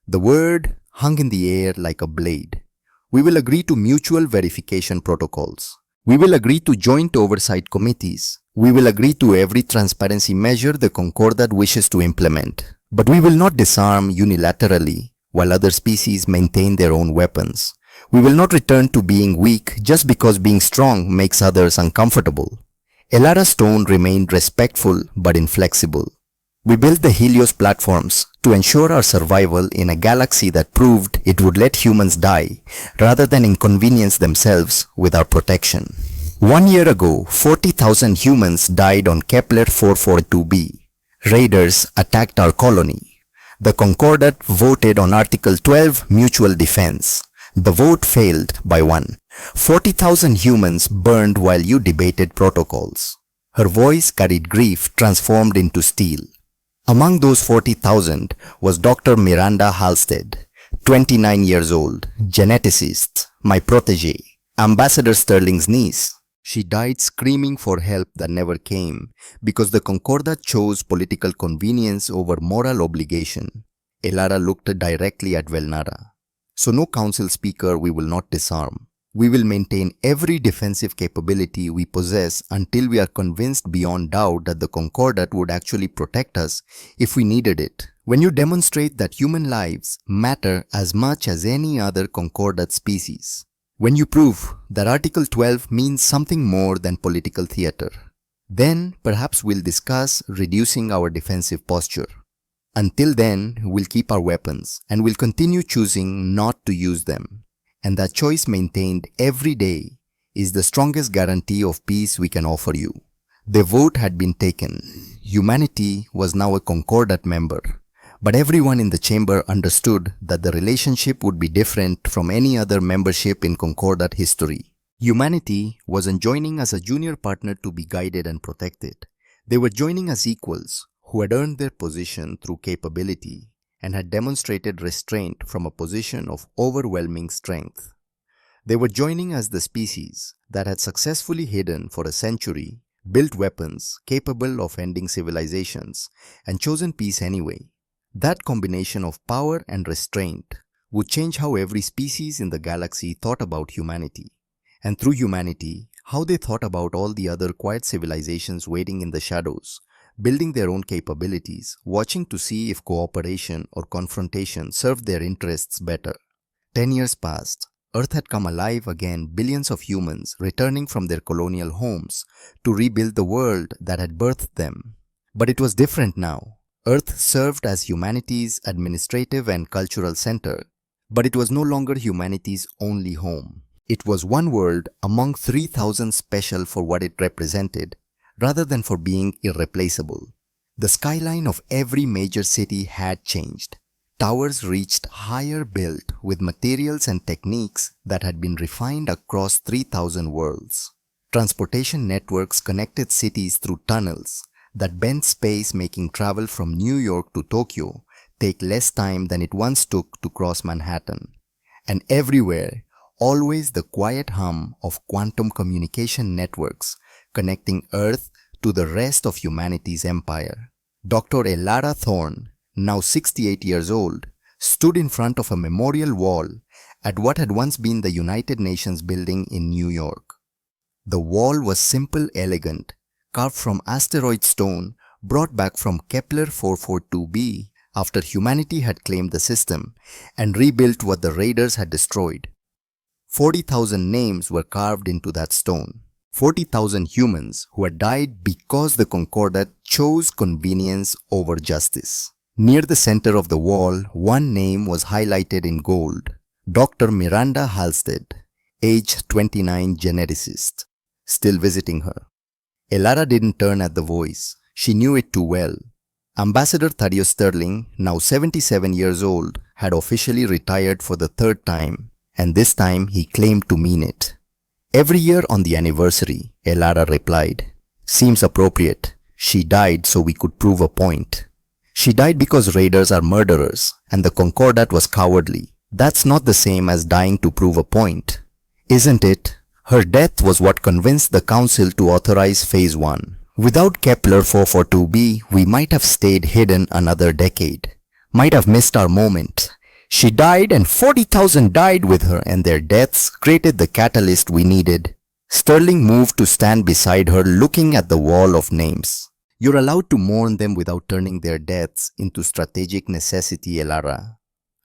Speaker 2: The word hung in the air like a blade. We will agree to mutual verification protocols. We will agree to joint oversight committees. We will agree to every transparency measure the Concordat wishes to implement. But we will not disarm unilaterally while other species maintain their own weapons. We will not return to being weak just because being strong makes others uncomfortable. Elara's tone remained respectful but inflexible. We built the Helios platforms to ensure our survival in a galaxy that proved it would let humans die rather than inconvenience themselves with our protection. 1 year ago, 40,000 humans died on Kepler 442b. Raiders attacked our colony. The Concordat voted on Article 12 Mutual Defense. The vote failed by 1. 40,000 humans burned while you debated protocols. Her voice carried grief transformed into steel. Among those 40,000 was Dr. Miranda Halstead, 29 years old, geneticist, my protege, Ambassador Sterling's niece. She died screaming for help that never came because the Concordat chose political convenience over moral obligation. Elara looked directly at Velnara. So no council speaker, we will not disarm. We will maintain every defensive capability we possess until we are convinced beyond doubt that the Concordat would actually protect us if we needed it. When you demonstrate that human lives matter as much as any other Concordat species. When you prove that Article 12 means something more than political theater. Then perhaps we'll discuss reducing our defensive posture. Until then, we'll keep our weapons and we'll continue choosing not to use them. And that choice maintained every day is the strongest guarantee of peace we can offer you. The vote had been taken. Humanity was now a Concordat member. But everyone in the chamber understood that the relationship would be different from any other membership in Concordat history. Humanity wasn't joining as a junior partner to be guided and protected. They were joining as equals who had earned their position through capability and had demonstrated restraint from a position of overwhelming strength. They were joining as the species that had successfully hidden for a century, built weapons capable of ending civilizations, and chosen peace anyway. That combination of power and restraint would change how every species in the galaxy thought about humanity. And through humanity, how they thought about all the other quiet civilizations waiting in the shadows, building their own capabilities, watching to see if cooperation or confrontation served their interests better. 10 years passed. Earth had come alive again, billions of humans returning from their colonial homes to rebuild the world that had birthed them. But it was different now. Earth served as humanity's administrative and cultural center, but it was no longer humanity's only home. It was one world among 3,000 special for what it represented, rather than for being irreplaceable. The skyline of every major city had changed. Towers reached higher built with materials and techniques that had been refined across 3,000 worlds. Transportation networks connected cities through tunnels that bent space, making travel from New York to Tokyo take less time than it once took to cross Manhattan. And everywhere, always the quiet hum of quantum communication networks connecting Earth to the rest of humanity's empire. Dr. Elara Thorne, now 68 years old, stood in front of a memorial wall at what had once been the United Nations building in New York. The wall was simple, elegant, carved from asteroid stone brought back from Kepler 442b after humanity had claimed the system and rebuilt what the raiders had destroyed. 40,000 names were carved into that stone. 40,000 humans who had died because the Concordat chose convenience over justice. Near the center of the wall, one name was highlighted in gold. Dr. Miranda Halstead, age 29, geneticist, still visiting her. Elara didn't turn at the voice. She knew it too well. Ambassador Thaddeus Sterling, now 77 years old, had officially retired for the third time, and this time he claimed to mean it. Every year on the anniversary, Elara replied, "Seems appropriate. She died so we could prove a point. She died because raiders are murderers, and the Concordat was cowardly. That's not the same as dying to prove a point. Isn't it? Her death was what convinced the Council to authorize Phase 1. Without Kepler 442b, we might have stayed hidden another decade. Might have missed our moment. She died and 40,000 died with her, and their deaths created the catalyst we needed." Sterling moved to stand beside her, looking at the wall of names. "You're allowed to mourn them without turning their deaths into strategic necessity, Elara.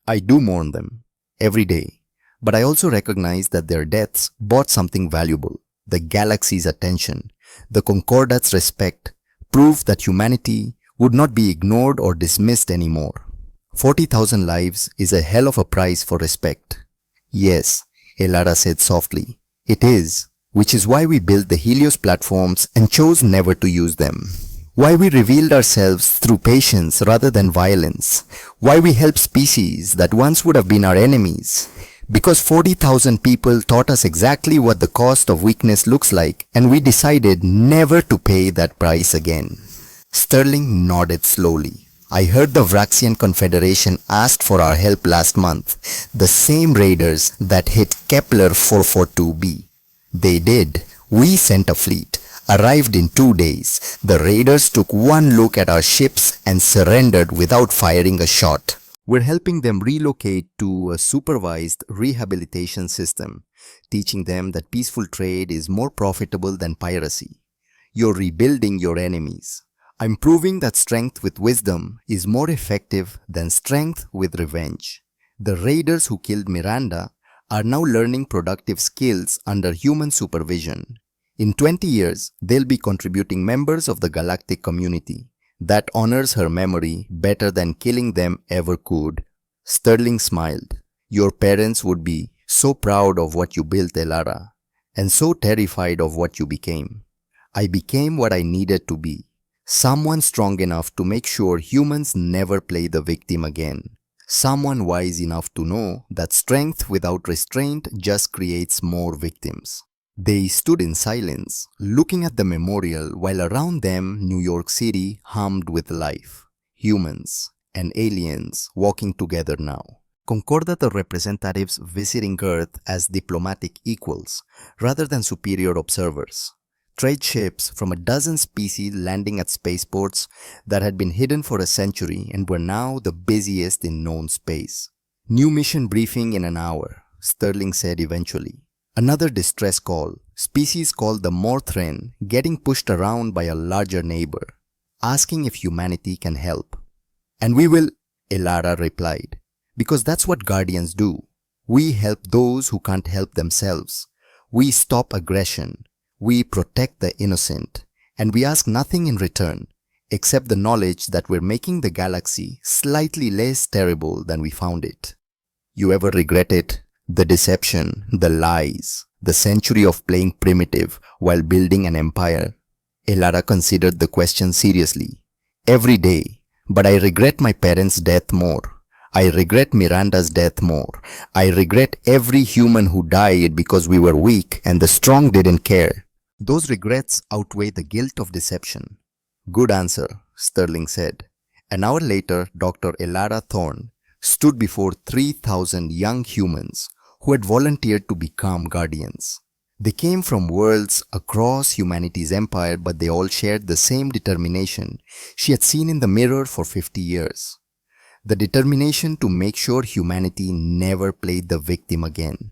Speaker 2: I do mourn them, every day. But I also recognize that their deaths bought something valuable. The galaxy's attention, the Concordat's respect, proof that humanity would not be ignored or dismissed anymore. 40,000 lives is a hell of a price for respect." "Yes," Elara said softly. "It is, which is why we built the Helios platforms and chose never to use them. Why we revealed ourselves through patience rather than violence. Why we helped species that once would have been our enemies. Because 40,000 people taught us exactly what the cost of weakness looks like, and we decided never to pay that price again." Sterling nodded slowly. "I heard the Vraxian Confederation asked for our help last month. The same raiders that hit Kepler 442b. They did. We sent a fleet. Arrived in 2 days. The raiders took one look at our ships and surrendered without firing a shot. We're helping them relocate to a supervised rehabilitation system, teaching them that peaceful trade is more profitable than piracy. You're rebuilding your enemies. I'm proving that strength with wisdom is more effective than strength with revenge. The raiders who killed Miranda are now learning productive skills under human supervision. In 20 years, they'll be contributing members of the galactic community. That honors her memory better than killing them ever could. Sterling smiled. Your parents would be so proud of what you built, Elara, and so terrified of what you became. I became what I needed to be. Someone strong enough to make sure humans never play the victim again. Someone wise enough to know that strength without restraint just creates more victims. They stood in silence, looking at the memorial while around them New York City hummed with life. Humans and aliens walking together now. Concordat representatives visiting Earth as diplomatic equals rather than superior observers. Trade ships from a dozen species landing at spaceports that had been hidden for a century and were now the busiest in known space. New mission briefing in an hour, Sterling said eventually. Another distress call, species called the Morthrin, getting pushed around by a larger neighbor, asking if humanity can help. And we will, Elara replied, because that's what Guardians do. We help those who can't help themselves. We stop aggression. We protect the innocent. And we ask nothing in return, except the knowledge that we're making the galaxy slightly less terrible than we found it. You ever regret it? The deception, the lies, the century of playing primitive while building an empire? Elara considered the question seriously. Every day, but I regret my parents' death more. I regret Miranda's death more. I regret every human who died because we were weak and the strong didn't care. Those regrets outweigh the guilt of deception. Good answer, Sterling said. An hour later, Dr. Elara Thorne stood before 3,000 young humans who had volunteered to become guardians. They came from worlds across humanity's empire, but they all shared the same determination she had seen in the mirror for 50 years. The determination to make sure humanity never played the victim again.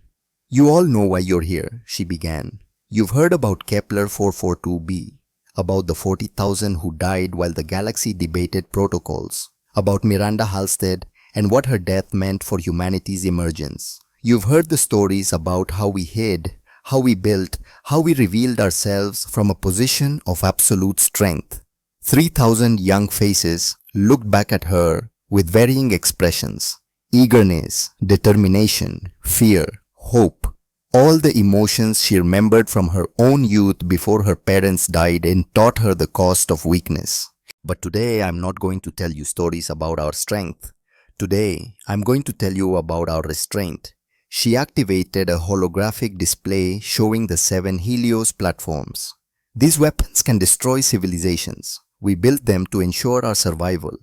Speaker 2: You all know why you're here, she began. You've heard about Kepler 442b, about the 40,000 who died while the galaxy debated protocols, about Miranda Halstead and what her death meant for humanity's emergence. You've heard the stories about how we hid, how we built, how we revealed ourselves from a position of absolute strength. 3,000 young faces looked back at her with varying expressions: eagerness, determination, fear, hope. All the emotions she remembered from her own youth before her parents died and taught her the cost of weakness. But today I'm not going to tell you stories about our strength. Today I'm going to tell you about our restraint. She activated a holographic display showing the 7 Helios platforms. These weapons can destroy civilizations. We built them to ensure our survival.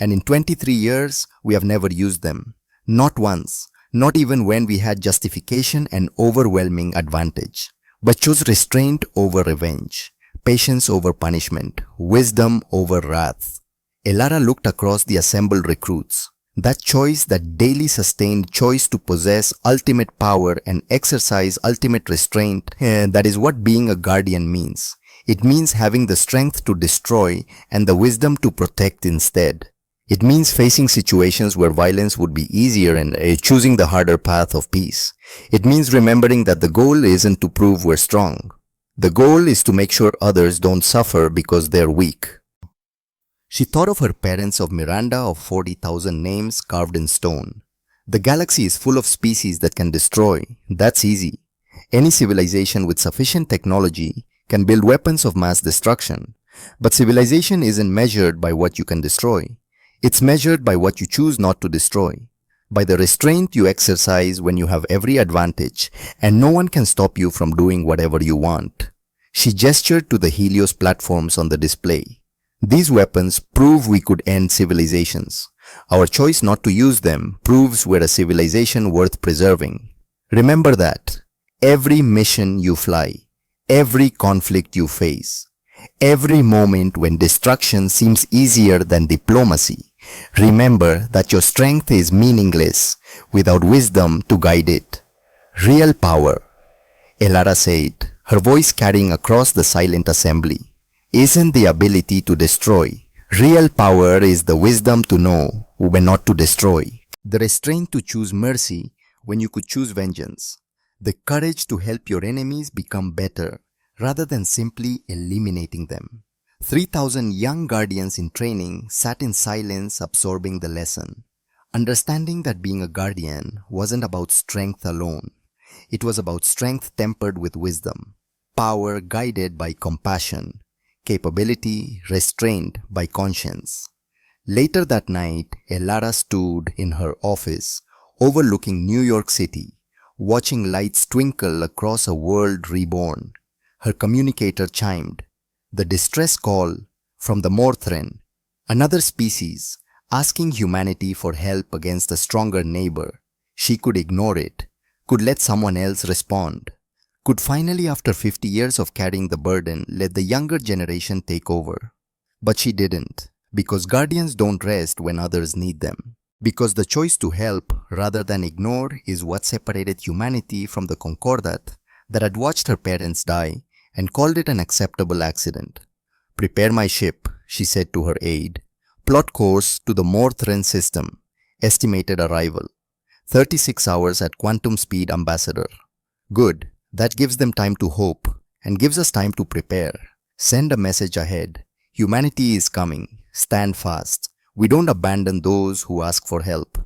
Speaker 2: And in 23 years, we have never used them. Not once. Not even when we had justification and overwhelming advantage. But chose restraint over revenge. Patience over punishment. Wisdom over wrath. Elara looked across the assembled recruits. That choice, that daily sustained choice to possess ultimate power and exercise ultimate restraint, that is what being a guardian means. It means having the strength to destroy and the wisdom to protect instead. It means facing situations where violence would be easier and choosing the harder path of peace. It means remembering that the goal isn't to prove we're strong. The goal is to make sure others don't suffer because they're weak. She thought of her parents, of Miranda, of 40,000 names carved in stone. The galaxy is full of species that can destroy. That's easy. Any civilization with sufficient technology can build weapons of mass destruction. But civilization isn't measured by what you can destroy. It's measured by what you choose not to destroy. By the restraint you exercise when you have every advantage and no one can stop you from doing whatever you want. She gestured to the Helios platforms on the display. These weapons prove we could end civilizations. Our choice not to use them proves we're a civilization worth preserving. Remember that. Every mission you fly, every conflict you face, every moment when destruction seems easier than diplomacy, remember that your strength is meaningless without wisdom to guide it. Real power, Elara said, her voice carrying across the silent assembly, isn't the ability to destroy. Real power is the wisdom to know when not to destroy. The restraint to choose mercy when you could choose vengeance. The courage to help your enemies become better rather than simply eliminating them. 3,000 young guardians in training sat in silence absorbing the lesson, understanding that being a guardian wasn't about strength alone. It was about strength tempered with wisdom, power guided by compassion, capability restrained by conscience. Later that night, Elara stood in her office, overlooking New York City, watching lights twinkle across a world reborn. Her communicator chimed, the distress call from the Morthren, another species, asking humanity for help against a stronger neighbor. She could ignore it, could let someone else respond, could finally, after 50 years of carrying the burden, let the younger generation take over. But she didn't, because guardians don't rest when others need them. Because the choice to help rather than ignore is what separated humanity from the Concordat that had watched her parents die and called it an acceptable accident. Prepare my ship, she said to her aide. Plot course to the Morthren system. Estimated arrival. 36 hours at quantum speed, Ambassador. Good. That gives them time to hope and gives us time to prepare. Send a message ahead. Humanity is coming. Stand fast. We don't abandon those who ask for help.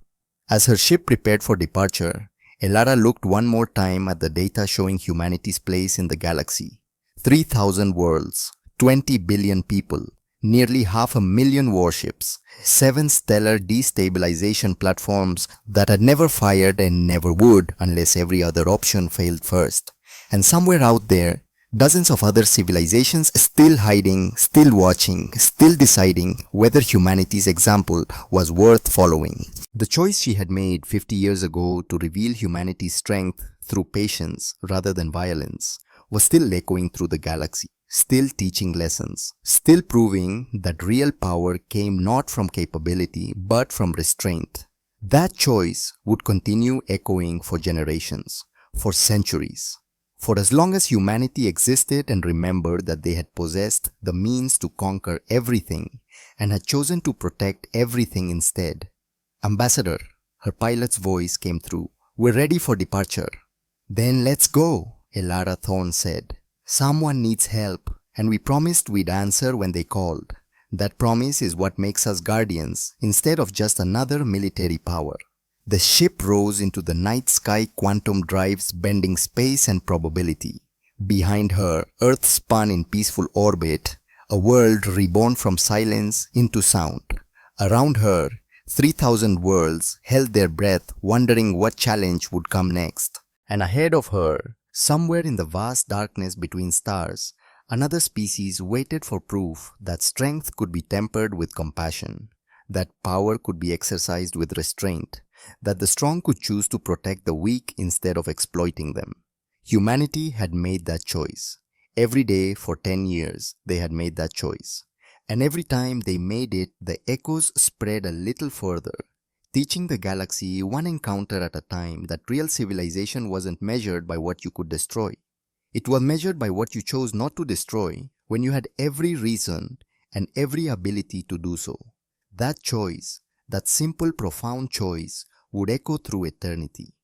Speaker 2: As her ship prepared for departure, Elara looked one more time at the data showing humanity's place in the galaxy. 3,000 worlds, 20 billion people, nearly 500,000 warships, 7 stellar destabilization platforms that had never fired and never would unless every other option failed first. And somewhere out there, dozens of other civilizations still hiding, still watching, still deciding whether humanity's example was worth following. The choice she had made 50 years ago to reveal humanity's strength through patience rather than violence was still echoing through the galaxy, still teaching lessons, still proving that real power came not from capability but from restraint. That choice would continue echoing for generations, for centuries. For as long as humanity existed and remembered that they had possessed the means to conquer everything and had chosen to protect everything instead. Ambassador, her pilot's voice came through. We're ready for departure. Then let's go, Elara Thorne said. Someone needs help, and we promised we'd answer when they called. That promise is what makes us guardians instead of just another military power. The ship rose into the night sky, quantum drives bending space and probability. Behind her, Earth spun in peaceful orbit, a world reborn from silence into sound. Around her, 3,000 worlds held their breath, wondering what challenge would come next. And ahead of her, somewhere in the vast darkness between stars, another species waited for proof that strength could be tempered with compassion, that power could be exercised with restraint, that the strong could choose to protect the weak instead of exploiting them. Humanity had made that choice. Every day for 10 years, they had made that choice. And every time they made it, the echoes spread a little further, teaching the galaxy one encounter at a time that real civilization wasn't measured by what you could destroy. It was measured by what you chose not to destroy when you had every reason and every ability to do so. That choice, that simple, profound choice, would echo through eternity.